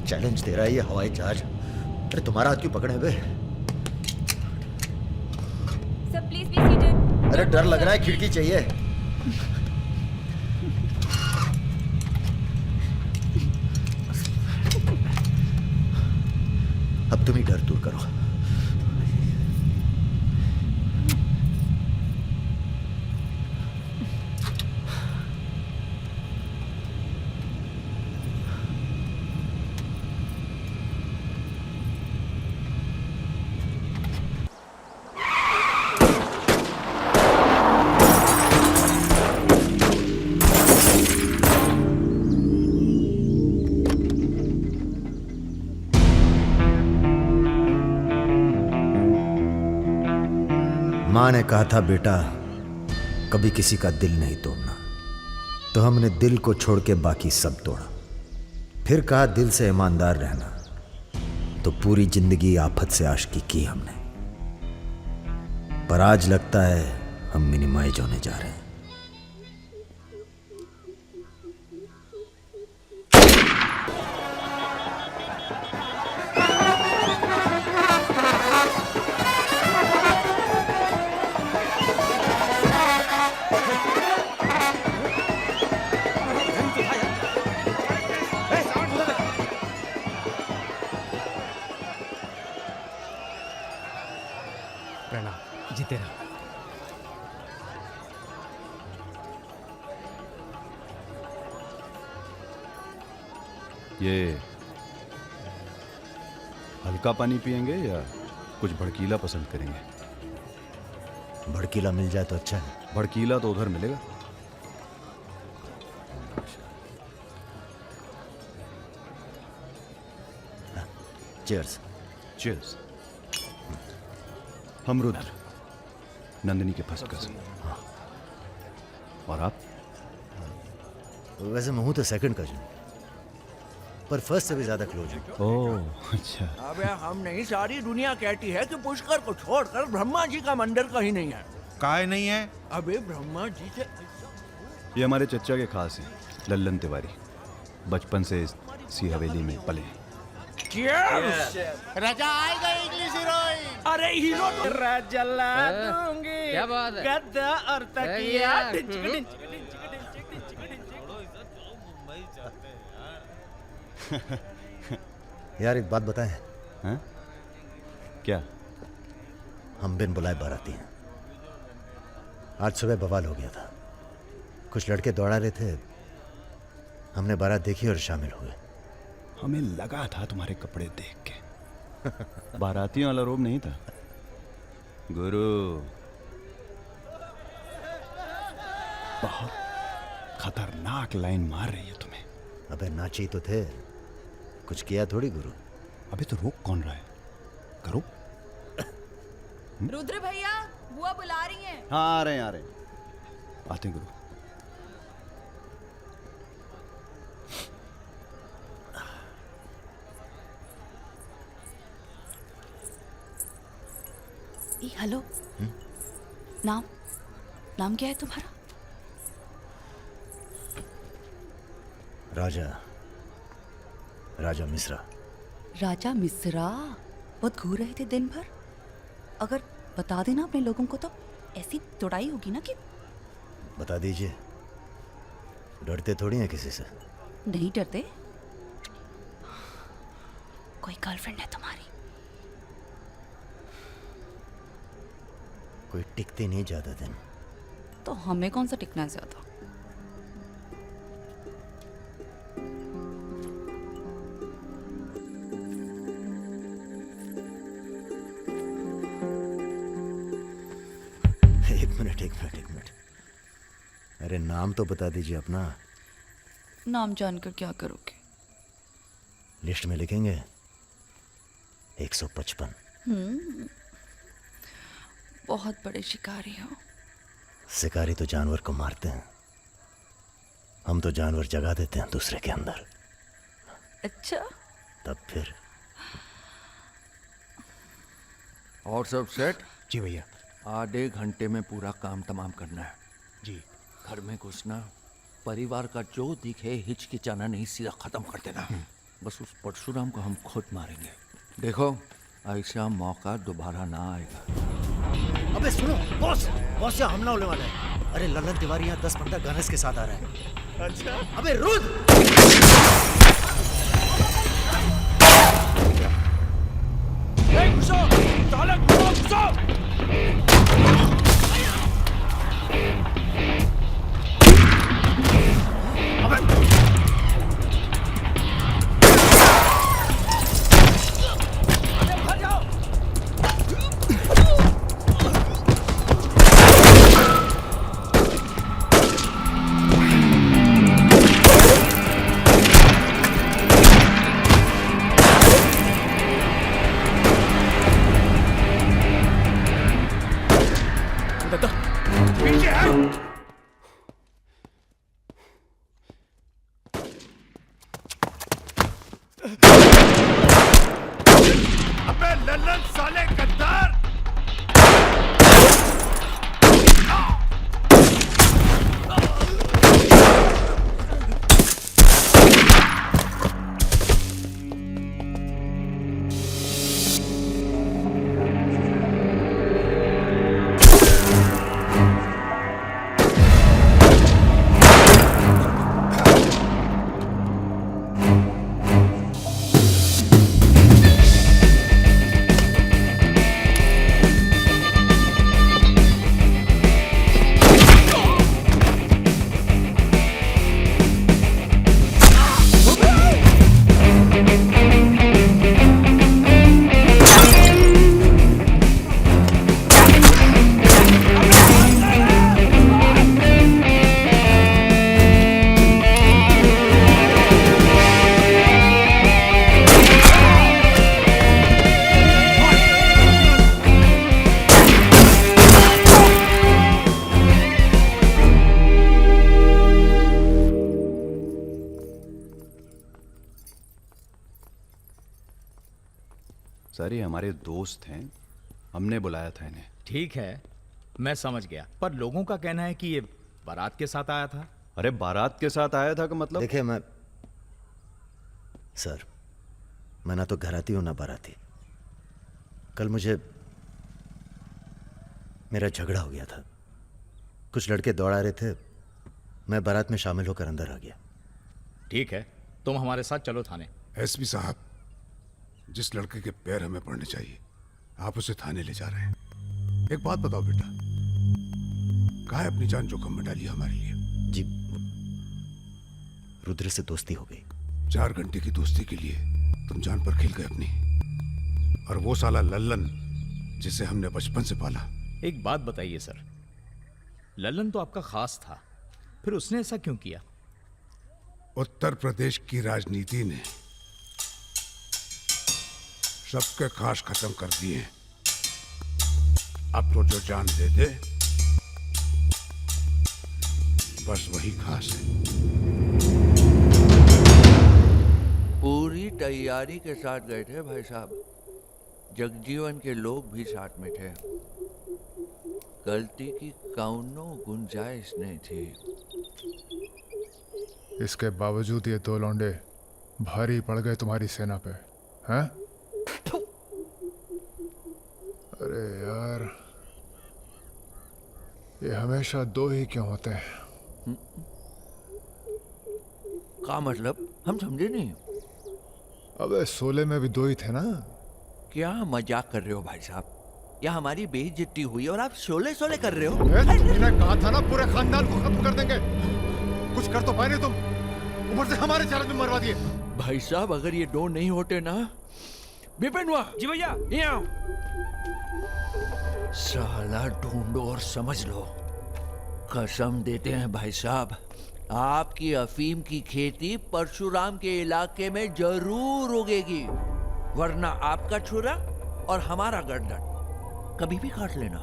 चैलेंज दे रहा है ये हवाई जहाज। अरे तुम्हारा हाथ क्यों पकड़े बे? Sir please be seated. अरे डर लग रहा है, खिड़की चाहिए। अब तुम ही डर दूर करो। माँ ने कहा था बेटा कभी किसी का दिल नहीं तोड़ना, तो हमने दिल को छोड़ के बाकी सब तोड़ा। फिर कहा दिल से ईमानदार रहना, तो पूरी जिंदगी आफत से आशिकी की हमने। पर आज लगता है हम मिनिमाइज होने जा रहे हैं। ये हल्का पानी पियेंगे या कुछ भड़कीला पसंद करेंगे? भड़कीला मिल जाए तो अच्छा है। भड़कीला तो उधर मिलेगा। चीयर्स। चीयर्स। हम रुद्र, नंदिनी के फर्स्ट कजिन। और आप? वैसे मैं हूं तो सेकंड कजिन, पर फर्स्ट से भी ज्यादा क्लोज हूं। ओह अच्छा। अबे हम नहीं, सारी दुनिया कहती है कि पुष्कर को छोड़कर ब्रह्मा जी का मंदिर कहीं नहीं है। काहे नहीं है? अबे ब्रह्मा जी से ये हमारे चच्चा के खास हैं, लल्लन तिवारी। बचपन से इसी हवेली में पले हैं। राजा आएगा इंग्लिश हीरोइन। अरे हीरो तो जला दूंगी। क्या बात है? गद्दा और तकिया। यार एक बात बताएं। हैं? क्या? हम बिन बुलाए बाराती हैं। आज सुबह बवाल हो गया था। कुछ लड़के दौड़ा रहे थे, हमने बारात देखी और शामिल हुए। हमें लगा था तुम्हारे कपड़े देख के बारातियों वाला रोब नहीं था। गुरु बहुत खतरनाक लाइन मार रही है तुम्हें। अबे नाची तो थे, कुछ किया थोड़ी गुरु। अबे तो रोक कौन रहा है? करो। रुद्र भैया, बुआ बुला रही हैं। हाँ आ रहे हैं आते हैं गुरु। हेलो। नाम क्या है तुम्हारा? राजा मिश्रा। राजा मिश्रा। बहुत घूर रहे थे दिन भर। अगर बता देना अपने लोगों को तो ऐसी तोड़ाई होगी ना कि। बता दीजिए, डरते थोड़ी हैं किसी से। नहीं डरते। कोई गर्लफ्रेंड है तुम्हारी? कोई टिकती नहीं ज्यादा दिन। तो हमें कौन सा टिकना है ज्यादा? एक मिनट। अरे नाम तो बता दीजिए अपना। नाम जानकर क्या करोगे? लिस्ट में लिखेंगे 155। बहुत बड़े शिकारी हो। शिकारी तो जानवर को मारते हैं, हम तो जानवर जगा देते हैं दूसरे के अंदर। अच्छा। तब फिर और सब सेट? जी भैया। आधे घंटे में पूरा काम तमाम करना है। जी। घर में घुसना, परिवार का जो दिखे हिचकिचाना नहीं, सीधा खत्म कर देना। बस उस परशुराम को हम खुद मारेंगे। देखो ऐसा मौका दोबारा ना आएगा। अबे सुनो बॉस यहाँ हमला होने वाला है। अरे लल्लन तिवारी यहाँ 10-15 गनर्स के साथ आ रहा है। अच्छा। अबे रुद्र! सर ये हमारे दोस्त हैं, हमने बुलाया था इन्हें। ठीक है, मैं समझ गया, पर लोगों का कहना है कि ये बारात के साथ आया था। अरे बारात के साथ आया था का मतलब? देखिए सर, मैं ना तो घराती हूं ना बाराती। कल मुझे मेरा झगड़ा हो गया था, कुछ लड़के दौड़ा रहे थे, मैं बारात में शामिल होकर अंदर आ गया। ठीक है, तुम हमारे साथ चलो थाने। एसपी साहब, जिस लड़के के पैर हमें पड़ने चाहिए आप उसे थाने ले जा रहे हैं। एक बात बताओ बेटा, काहे अपनी जान जोखिम में डाली हमारे लिए? जी, रुद्र से दोस्ती हो गई। 4 घंटे की दोस्ती के लिए तुम जान पर खेल गए अपनी, और वो साला लल्लन जिसे हमने बचपन से पाला। एक बात बताइए सर, लल्लन तो आपका खास था, फिर उसने ऐसा क्यों किया? उत्तर प्रदेश की राजनीति ने सबके खास खत्म कर दिए। अब तो जो जान दे दे बस वही खास है। पूरी तैयारी के साथ गए थे भाई साहब, जगजीवन के लोग भी साथ में थे, गलती की कौनो गुंजाइश नहीं थी। इसके बावजूद ये 2 लौंडे भारी पड़ गए तुम्हारी सेना पे, हैं? अरे यार, ये हमेशा 2 ही क्यों होते हैं? क्या मतलब? हम समझे नहीं। अबे 16 में भी 2 ही थे ना? क्या मजाक कर रहे हो भाई साहब? क्या हमारी बेइज्जती हुई और आप 16 कर रहे हो? तुमने कहा था ना पूरे खानदान को खत्म कर देंगे। कुछ कर तो पाए नहीं तुम, ऊपर से हमारे चारों में मरवा दिए। भाई साहब अगर ये 2 नहीं होते ना, विपिन हुआ जी भैया, साला ढूंढो और समझ लो। कसम देते हैं भाई साहब, आपकी अफीम की खेती परशुराम के इलाके में जरूर उगेगी, वरना आपका छुरा और हमारा गर्दन कभी भी काट लेना।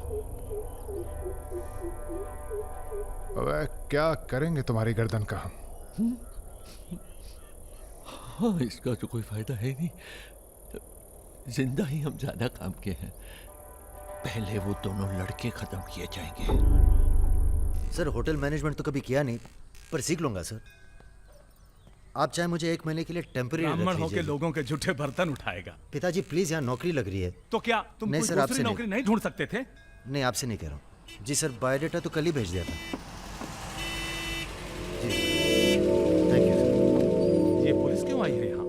अबे क्या करेंगे तुम्हारी गर्दन का हम? हाँ, इसका तो कोई फायदा है नहीं, जिंदा ही हम ज्यादा काम के हैं। पहले वो दोनों लड़के खत्म किए जाएंगे। सर होटल मैनेजमेंट तो कभी किया नहीं, पर सीख लूंगा सर। आप चाहे मुझे 1 महीने के लिए टेम्पररी ब्राह्मण होके लोगों के झूठे बर्तन उठाएगा। पिताजी प्लीज, यहाँ नौकरी लग रही है। तो क्या तुम नहीं कोई सर, दूसरी आपसे नौकरी नहीं ढूंढ सकते थे? नहीं, आपसे नहीं कह रहा हूँ जी सर। बायोडेटा तो कल ही भेज दिया था जी। Thank you sir. ये पुलिस क्यों आई है यहाँ?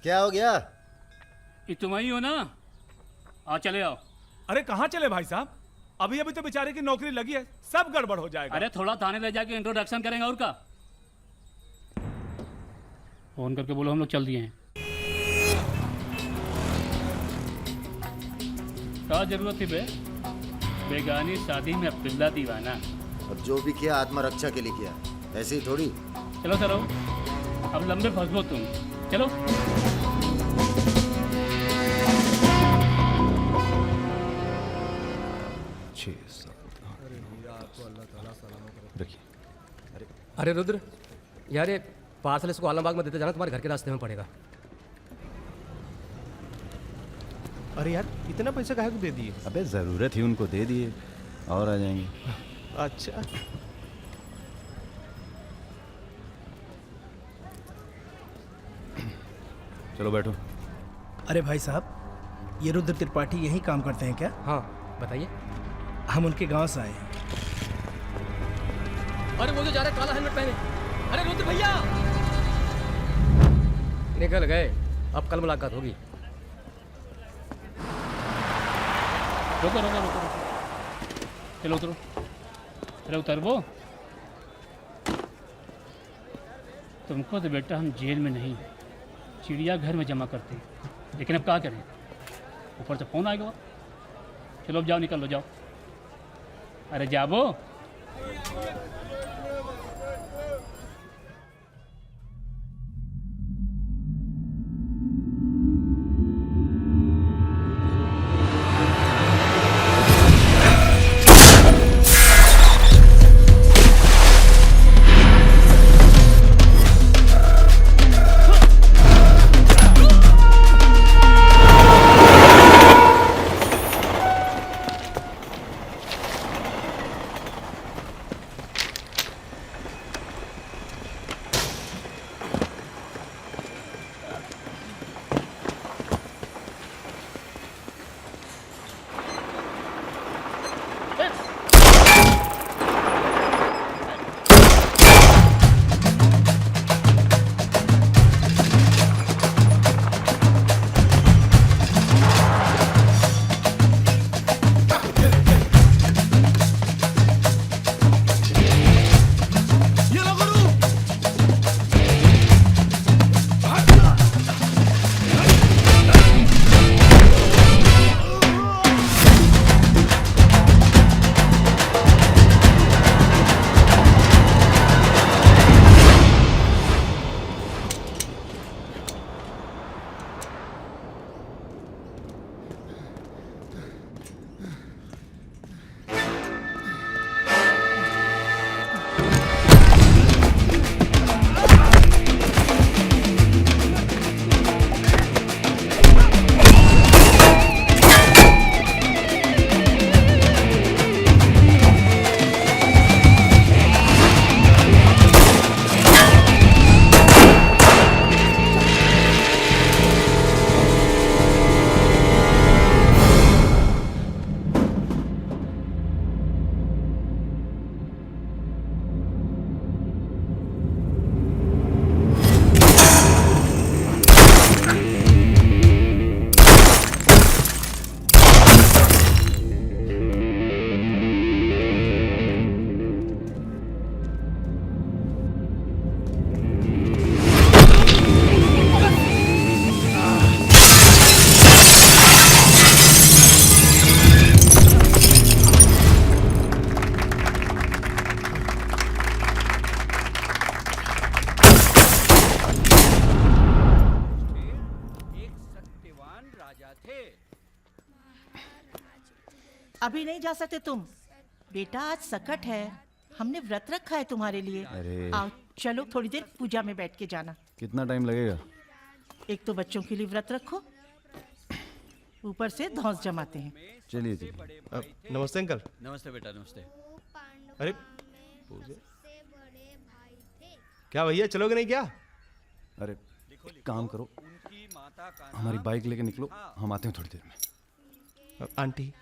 क्या हो गया? ये तुम ही हो ना? आ चले आओ। अरे कहाँ चले भाई साहब? अभी अभी तो बेचारे की नौकरी लगी है, सब गड़बड़ हो जाएगा। अरे थोड़ा थाने ले जाके इंट्रोडक्शन करेंगे और का। फोन करके बोलो हम लोग चल दिए हैं। क्या जरूरत थी बे? बेगानी शादी में पिल्ला दीवाना। अब जो भी किया आत्मरक्षा के लिए किया, ऐसे ही थोड़ी। चलो सर, अब लंबे फंसो तुम, चलो। अरे रुद्र यार, ये पार्सल इसको आलमबाग में देते जाना, तुम्हारे घर के रास्ते में पड़ेगा। अरे यार, इतना पैसा काहे को दे दिए? अबे जरूरत ही उनको दे दिए और आ जाएंगे। अच्छा, चलो बैठो। अरे भाई साहब, ये रुद्र त्रिपाठी यही काम करते हैं क्या? हाँ बताइए। हम उनके गांव से आए हैं। अरे वो जो जा रहे काला हेलमेट पहने, अरे रुद्र भैया। निकल गए, अब कल मुलाकात होगी। रुको रुको रुको रुको, चलो उतरो। अरे उतर वो। तुमको तो बेटा हम जेल में नहीं, चिड़ियाघर में जमा करते हैं, लेकिन अब क्या करें, ऊपर से फोन आएगा। चलो अब जाओ, निकल लो, जाओ। अरे जाबो। अभी नहीं जा सकते तुम। बेटा आज सकट है, हमने व्रत रखा है तुम्हारे लिए। अरे। आओ चलो थोड़ी देर पूजा में बैठ के जाना। कितना टाइम लगेगा? एक तो बच्चों के लिए व्रत रखो, ऊपर से धौंस जमाते हैं। चलिए चलिए। नमस्ते अंकल। नमस्ते बेटा, नमस्ते। अरे क्या भैया, चलोगे नहीं क्या? अरे एक काम करो, हमारी बाइक लेके निकलो, हम आते हैं थोड़ी देर में। आंटी।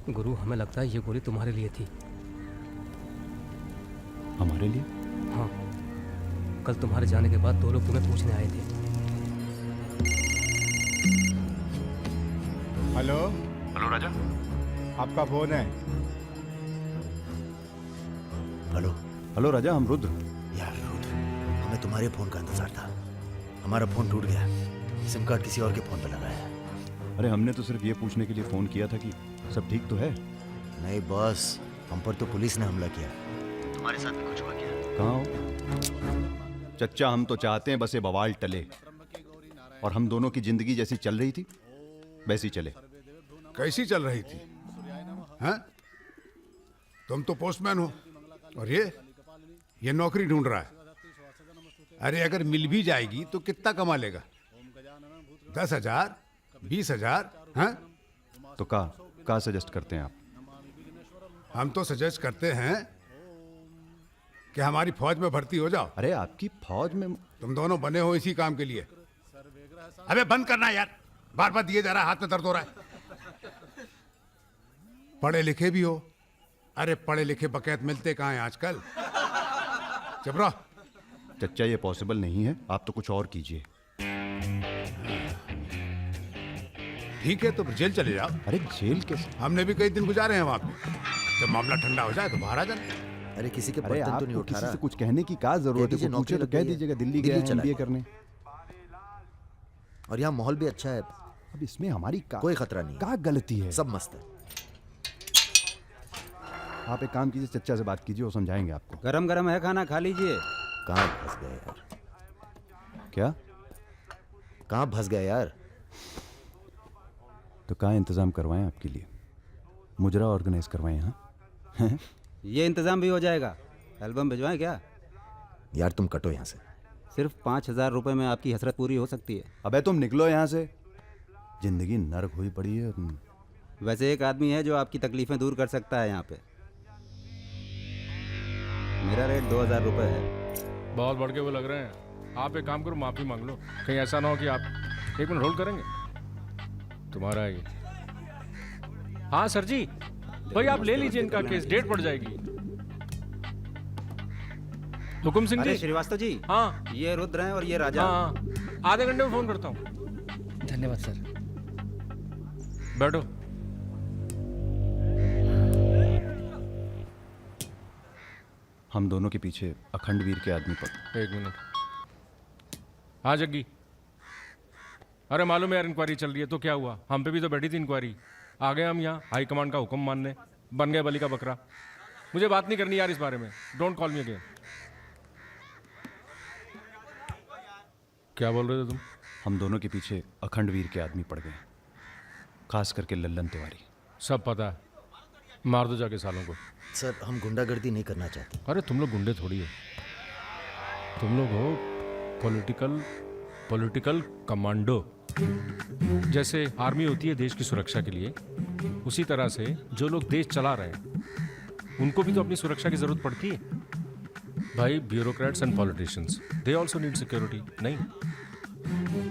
गुरु, हमें लगता है ये गोली तुम्हारे लिए थी। हमारे लिए? हाँ, कल तुम्हारे जाने के बाद 2 लोग तुम्हें पूछने आए थे। हेलो। हेलो राजा। आपका फोन है। हेलो। हेलो राजा, हम रुद्र। यार रुद्र, हमें तुम्हारे फोन का इंतजार था। हमारा फोन टूट गया, सिम कार्ड किसी और के फोन पर लगाया है। अरे हमने तो सिर्फ ये पूछने के लिए फोन किया था कि सब ठीक तो है। नहीं बॉस, हम पर तो पुलिस ने हमला किया। तुम्हारे साथ भी कुछ हुआ क्या? कहाँ हो? चच्चा, हम तो चाहते हैं बस ये बवाल टले और हम दोनों की जिंदगी जैसी चल रही थी वैसी चले। कैसी चल रही थी? हैं? तुम तो पोस्टमैन हो और ये नौकरी ढूंढ रहा है। अरे अगर मिल भी जाएगी तो कितना कमा लेगा? 10,000, 20,000? हैं? तो का सजेस्ट करते हैं आप? हम तो सजेस्ट करते हैं कि हमारी फौज में भर्ती हो जाओ। अरे आपकी फौज में? तुम दोनों बने हो इसी काम के लिए। अबे बंद करना यार, बार बार दिए जा रहा है, हाथ में दर्द हो रहा है। पढ़े लिखे भी हो। अरे पढ़े लिखे बकैत मिलते कहाँ हैं आजकल? चुप रहो। चच्चा ये पॉसिबल नहीं है, आप तो कुछ और कीजिए। ठीक है तो जेल चले जाओ। अरे जेल कैसे? हमने भी कई दिन गुजारे हैं वहां पे। जब मामला ठंडा हो जाए तो बाहर आ जाना। अरे किसी के अरे बर्तन तो आपको नहीं उठा किसी रहा। से कुछ कहने की क्या जरूरत है? कोई पूछे तो कह दीजिएगा दिल्ली गया है MBA करने। और यहाँ माहौल भी अच्छा है। अब इसमें हमारी कोई खतरा नहीं, क्या गलती है? सब मस्त है। आप एक काम कीजिए, चच्चा से बात कीजिए, वो समझाएंगे आपको। गरम गरम है खाना, खा लीजिए। कहाँ फंस गए यार? क्या? कहाँ फंस गए यार? तो कहाँ इंतजाम करवाएं आपके लिए? मुजरा ऑर्गेनाइज करवाएं यहाँ? ये इंतजाम भी हो जाएगा। एल्बम भिजवाएं क्या? यार तुम कटो यहाँ से। सिर्फ 5,000 रुपए में आपकी हसरत पूरी हो सकती है। अबे तुम निकलो यहाँ से, जिंदगी नर्क हुई पड़ी है। वैसे एक आदमी है जो आपकी तकलीफें दूर कर सकता है यहाँ पे। मेरा रेट 2,000 रुपए है। बहुत बढ़ के वो लग रहे हैं। आप एक काम करो, माफी मांग लो। कहीं ऐसा ना हो कि आप 1 मिनट होल्ड करेंगे? तुम्हारा ही। हाँ सर जी, भाई आप ले लीजिए इनका केस, डेट पड़ जाएगी। हुकुम सिंह जी। श्रीवास्तव जी। हाँ, ये रुद्र हैं और ये राजा। हाँ, आधे घंटे में फोन करता हूँ। धन्यवाद सर। बैठो। हम दोनों के पीछे अखंड वीर के आदमी पर। 1 मिनट। हाँ जग्गी। अरे मालूम है यार, इंक्वायरी चल रही है। तो क्या हुआ? हम पे भी तो बैठी थी इंक्वायरी। आ गए हम यहाँ हाई कमांड का हुक्म मानने, बन गए बलि का बकरा। मुझे बात नहीं करनी यार इस बारे में। Don't call me again. क्या बोल रहे थे तुम? हम दोनों के पीछे अखंड वीर के आदमी पड़ गए, खास करके लल्लन तिवारी। सब पता है, मार दो जाके सालों को। सर हम गुंडागर्दी नहीं करना चाहते। अरे तुम लोग गुंडे थोड़ी हो, तुम लोग हो पॉलिटिकल कमांडो। जैसे आर्मी होती है देश की सुरक्षा के लिए, उसी तरह से जो लोग देश चला रहे हैं उनको भी तो अपनी सुरक्षा की जरूरत पड़ती है भाई। Bureaucrats and politicians, they also need security. नहीं,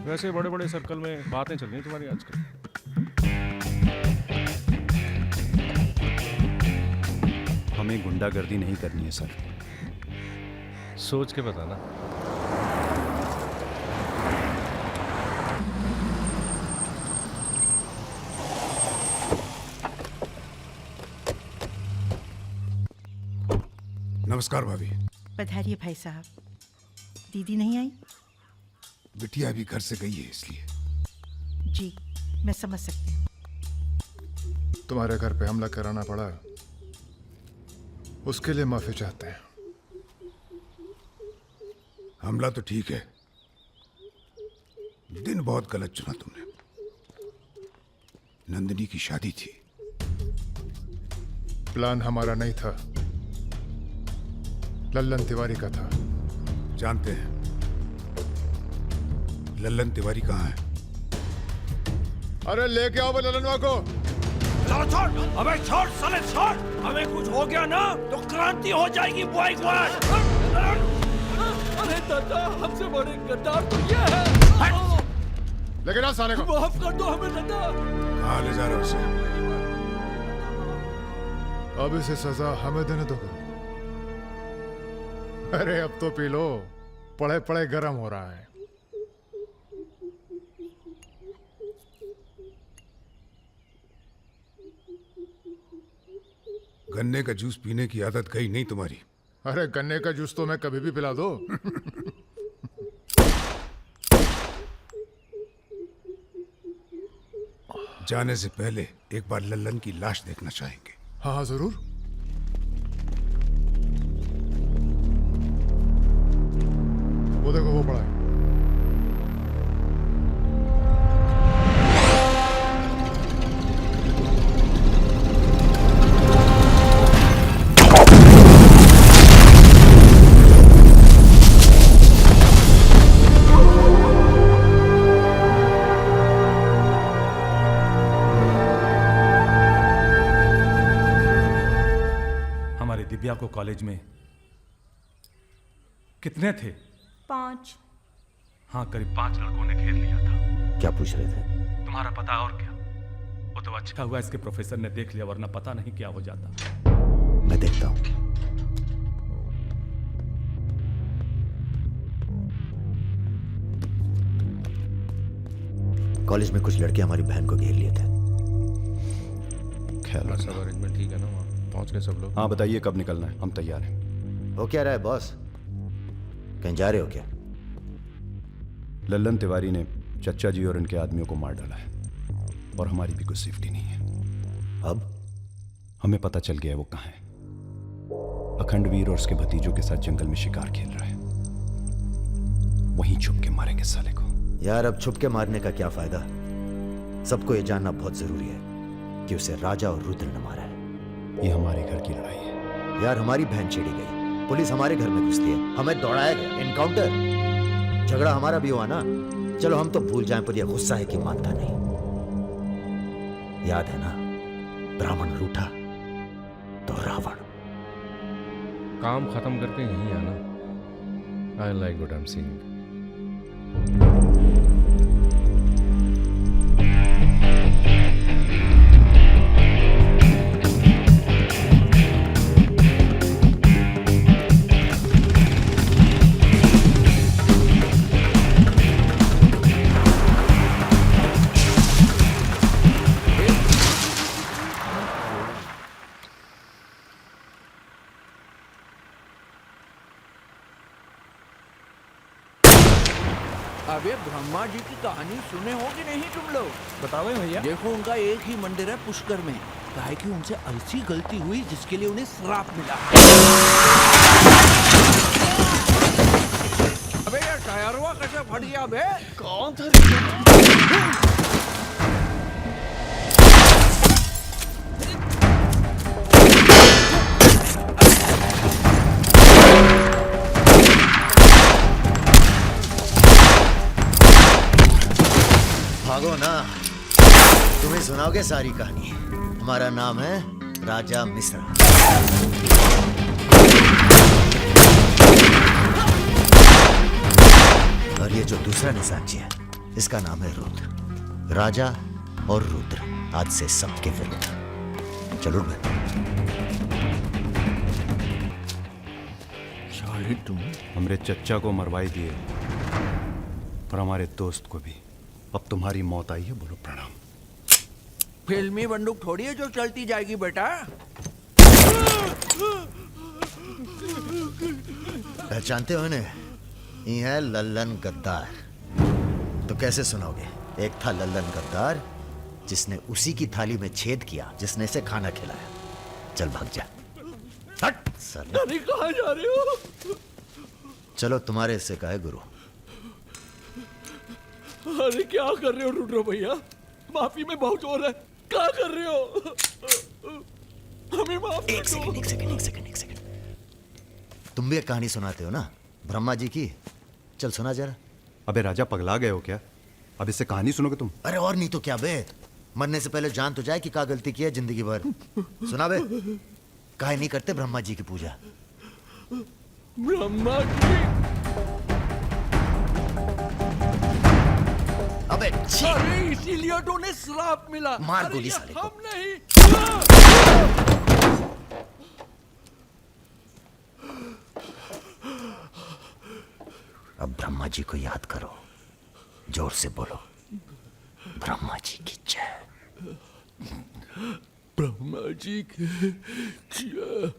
वैसे बड़े बड़े सर्कल में बातें चल रही तुम्हारी आजकल। हमें गुंडागर्दी नहीं करनी है सर। सोच के बताना। नमस्कार भाभी। पधारिए भाई साहब। दीदी नहीं आई? बिटिया अभी घर से गई है इसलिए। जी मैं समझ सकती हूँ। तुम्हारे घर पे हमला कराना पड़ा, उसके लिए माफी चाहते हैं। हमला तो ठीक है, दिन बहुत गलत चुना तुमने। नंदिनी की शादी थी। प्लान हमारा नहीं था, लल्लन तिवारी का था। जानते हैं लल्लन तिवारी कहाँ है? अरे लेके आओ लल्लनवा को। छोड़, अबे छोड़ साले छोड़। हमें कुछ हो गया ना तो क्रांति हो जाएगी बॉय बॉय। अरे दादा, हमसे बड़े गद्दार तो ये है। लेकिन आ साले को। माफ कर दो हमें दादा। कहाँ ले जा रहे हो उसे? अब इसे सजा हमें देने दो। अरे अब तो पी लो, पड़े पड़े गर्म हो रहा है। गन्ने का जूस पीने की आदत गई नहीं तुम्हारी। अरे गन्ने का जूस तो मैं कभी भी पिला दो। जाने से पहले एक बार लल्लन की लाश देखना चाहेंगे। हाँ हाँ जरूर। वो देखो वो पड़ा है। दिव्या को कॉलेज में कितने थे? 5। हाँ, करीब 5 लड़कों ने घेर लिया था। क्या पूछ रहे थे? तुम्हारा पता और क्या? वो तो अच्छा हुआ इसके प्रोफेसर ने देख लिया, वरना पता नहीं क्या हो जाता। मैं देखता हूं। कॉलेज में कुछ लड़के हमारी बहन को घेर लिए थे। ख्याल सब अरेंजमेंट ठीक है ना? वहाँ पहुंच गए सब लोग? हाँ बताइए कब निकलना है, हम तैयार हैं। हो क्या रहा है बॉस? कहीं जा रहे हो क्या? लल्लन तिवारी ने चच्चा जी और इनके आदमियों को मार डाला है और हमारी भी कुछ सेफ्टी नहीं है। अब हमें पता चल गया है वो कहाँ है। अखंडवीर और उसके भतीजों के साथ जंगल में शिकार खेल रहा है। वहीं छुप के मारेंगे साले को। यार अब छुप के मारने का क्या फायदा? सबको ये जानना बहुत जरूरी है कि उसे राजा और रुद्र ने मारा है। ये हमारे घर की लड़ाई है। यार हमारी बहन छेड़ी गई, पुलिस हमारे घर में घुसती है, हमें दौड़ाया गया, एनकाउंटर, झगड़ा हमारा भी हुआ ना। चलो हम तो भूल जाएं, पर यह गुस्सा है कि मानता नहीं। याद है ना, ब्राह्मण रूठा तो रावण। काम खत्म करके यहीं आना। I like what I am seeing. अबे ब्रह्मा जी की कहानी सुने हो कि नहीं तुम लोग? बताओ भैया। देखो उनका एक ही मंदिर है पुष्कर में। काहे कि उनसे ऐसी गलती हुई जिसके लिए उन्हें श्राप मिला। अबे यार टायरवा कैसे फट गया बे? कौन था? भागो ना, तुम्हें सुनाओगे सारी कहानी। हमारा नाम है राजा मिश्रा। और ये जो दूसरा निशानची है, इसका नाम है रुद्र। राजा और रुद्र आज से सबके विरुद्ध। चलो मैं तुम हमरे चच्चा को मरवाई दिए और हमारे दोस्त को भी। अब तुम्हारी मौत आई है, बोलो प्रणाम। फिल्मी बंदूक थोड़ी है जो चलती जाएगी बेटा। पहचानते हो इन्हें? ये है लल्लन गद्दार। तो कैसे सुनाओगे? एक था लल्लन गद्दार जिसने उसी की थाली में छेद किया जिसने इसे खाना खिलाया। चल भाग जा। हट साला। अरे कहाँ जा रहे हो? चलो तुम्हारे हिस्से का है गुरु। अरे क्या कर रहे हो रुद्र भैया? माफी में बहुत जोर है। क्या कर रहे हो? हमें माफ एक सेकंड। तुम भी एक कहानी सुनाते हो ना ब्रह्मा जी की, चल सुना जरा। अबे राजा पगला गए हो क्या? अब इससे कहानी सुनोगे तुम? अरे और नहीं तो क्या बे, मरने से पहले जान तो जाए कि क्या गलती की है जिंदगी भर। सुना बे। काहे नहीं करते ब्रह्मा जी की पूजा? ब्रह्मा जी? अबे अरे इसीलिए तो उन्हें श्राप मिला। मार गोली साले को। हम नहीं। अब ब्रह्मा जी को याद करो, जोर से बोलो, ब्रह्मा जी की जय। ब्रह्मा जी की जय।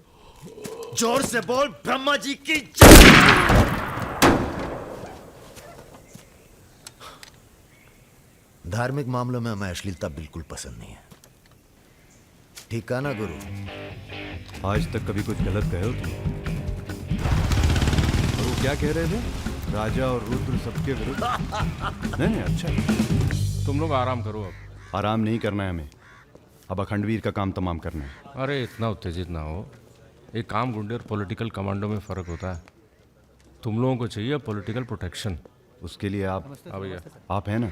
जोर से बोल, ब्रह्मा जी की जय। धार्मिक मामलों में हमें अश्लीलता बिल्कुल पसंद नहीं है। ठीक कहा ना गुरु? आज तक कभी कुछ गलत कहे हो तुम? और वो क्या कह रहे थे? राजा और रुद्र सबके विरुद्ध? नहीं अच्छा। तुम लोग आराम करो। अब आराम नहीं करना है हमें, अब अखंडवीर का काम तमाम करना है। अरे इतना उत्तेजित ना हो। एक काम गुंडे और पॉलिटिकल कमांडो में फ़र्क होता है। तुम लोगों को चाहिए पॉलिटिकल प्रोटेक्शन। उसके लिए आप भैया आप हैं ना?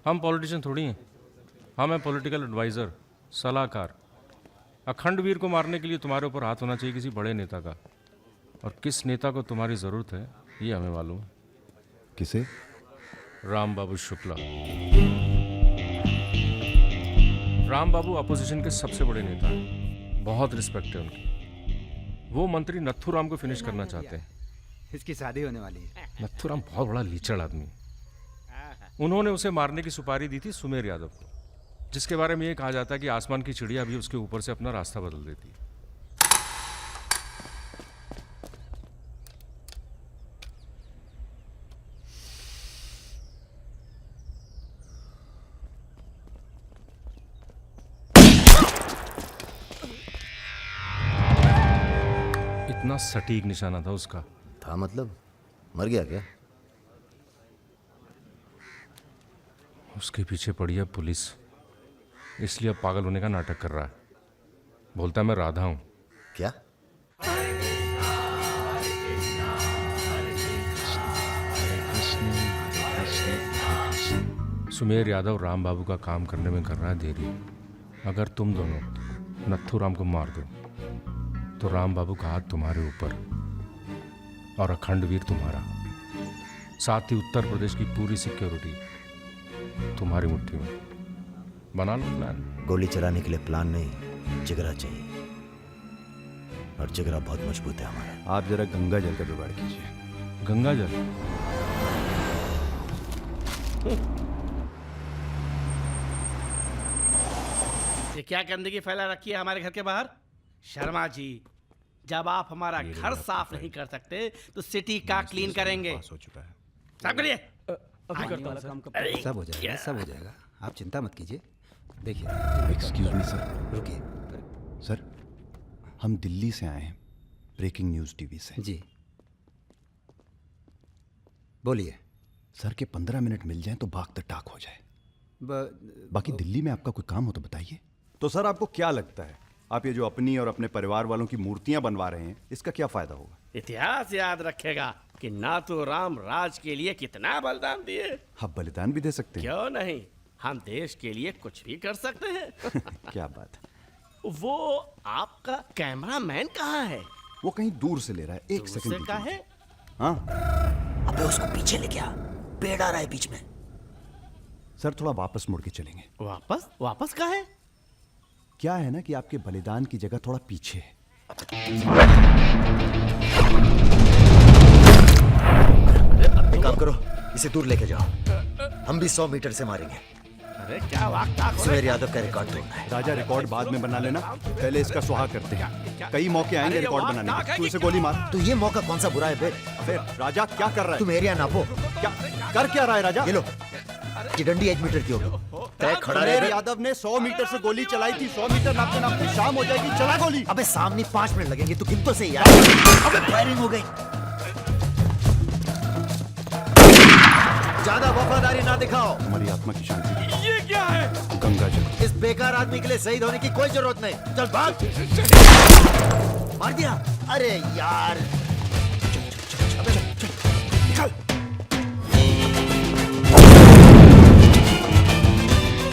हम पॉलिटिशियन थोड़ी हैं, हम हैं पॉलिटिकल एडवाइज़र, सलाहकार। अखंडवीर को मारने के लिए तुम्हारे ऊपर हाथ होना चाहिए किसी बड़े नेता का, और किस नेता को तुम्हारी ज़रूरत है ये हमें मालूम है। किसे? राम बाबू शुक्ला। राम बाबू अपोजिशन के सबसे बड़े नेता हैं, बहुत रिस्पेक्ट है उनकी। वो मंत्री नथुराम को फिनिश करना चाहते हैं। इसकी शादी होने वाली है। नथुराम बहुत बड़ा लीचड़ आदमी। उन्होंने उसे मारने की सुपारी दी थी सुमेर यादव को, जिसके बारे में ये कहा जाता है कि आसमान की चिड़िया भी उसके ऊपर से अपना रास्ता बदल देती है। इतना सटीक निशाना था उसका। था मतलब? मर गया क्या? उसके पीछे पड़ी है पुलिस, इसलिए अब पागल होने का नाटक कर रहा है। बोलता है मैं राधा हूं। क्या? सुमेर यादव राम बाबू का काम करने में कर रहा है देरी। अगर तुम दोनों नथुराम को मार दो तो राम बाबू का हाथ तुम्हारे ऊपर और अखंडवीर तुम्हारा, साथ ही उत्तर प्रदेश की पूरी सिक्योरिटी तुम्हारी मुट्ठी में। बना लो प्लान। गोली चलाने के लिए प्लान नहीं, जिगरा चाहिए, और जिगरा बहुत मजबूत है हमारा। आप जरा गंगा जल का जुगाड़ कीजिए। गंगा जल? ये क्या गंदगी फैला रखी है हमारे घर के बाहर? शर्मा जी, जब आप हमारा घर साफ नहीं कर सकते तो सिटी का क्लीन करेंगे। हो चुका है। साफ करिए। अभी करता हूं सर। सब हो जाएगा, सब हो जाएगा, आप चिंता मत कीजिए। देखिए, एक्सक्यूज मी सर। रुकिए सर, हम दिल्ली से आए हैं, ब्रेकिंग न्यूज़ टीवी से। जी बोलिए। सर के 15 मिनट मिल जाएं तो भाग द टाक हो जाए। बाकी दिल्ली में आपका कोई काम हो तो बताइए। तो सर आपको क्या लगता है, आप ये जो अपनी और अपने परिवार वालों की मूर्तियां बनवा रहे हैं, इसका क्या फायदा होगा? इतिहास याद रखेगा कि नाथुराम राज के लिए कितना बलिदान दिए। आप बलिदान भी दे सकते हैं। क्यों नहीं, हम देश के लिए कुछ भी कर सकते हैं। क्या बात है। वो आपका कैमरामैन कहाँ है? वो कहीं दूर से ले रहा है, एक सेकंड का है। हाँ, अबे उसको पीछे ले गया, पेड़ आ रहा है बीच में। सर थोड़ा वापस मुड़ के चलेंगे। वापस? वापस कहाँ है? क्या है ना कि आपके बलिदान की जगह थोड़ा पीछे है। एक काम करो, इसे दूर लेके जाओ, हम भी 100 मीटर से मारेंगे। अरे क्या वाक़ सुमेर यादव का रिकॉर्ड तोड़ना है। राजा रिकॉर्ड बाद में बना लेना, पहले इसका सुहाग करते हैं। कई मौके आएंगे रिकॉर्ड बनाने के। तू इसे गोली मार। तो ये मौका कौन सा बुरा है बे? अबे राजा क्या कर रहा है? तुम एरिया नापो। क्या कर क्या रहा है राजा? ये लो, ये डंडी 1 मीटर की होगी। तय खड़ा सुमेर रहे। यादव ने 100 मीटर से गोली चलाई थी। 100 मीटर नापते नापते शाम हो जाएगी, चला गोली। अबे सामने 5 मिनट लगेंगे, तू गिन तो सही यार। अबे फायरिंग हो गई। ज्यादा वफादारी ना दिखाओ। हमारी आत्मा की शांति के लिए ये क्या है? गंगा जल। इस बेकार आदमी के लिए शहीद होने की कोई जरूरत नहीं। चल भाग। मार दिया। अरे यार चल।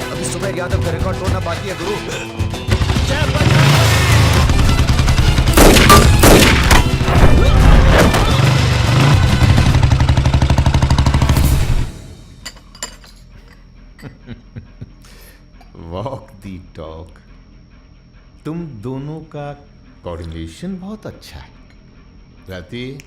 अभी सुमेर यादव का रिकॉर्ड तोड़ना बाकी है गुरु। वॉक दी टॉक। तुम दोनों का कोऑर्डिनेशन बहुत अच्छा है। रति,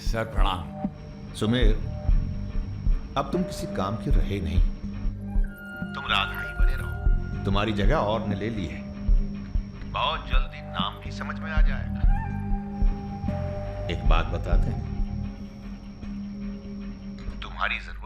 सर प्रणाम। सुमेर, अब तुम किसी काम के रहे नहीं। तुम राधा ही बने रहो। तुम्हारी जगह और ने ले ली है। बहुत जल्दी नाम भी समझ में आ जाएगा। एक बात बता दें, तुम्हारी जरूरत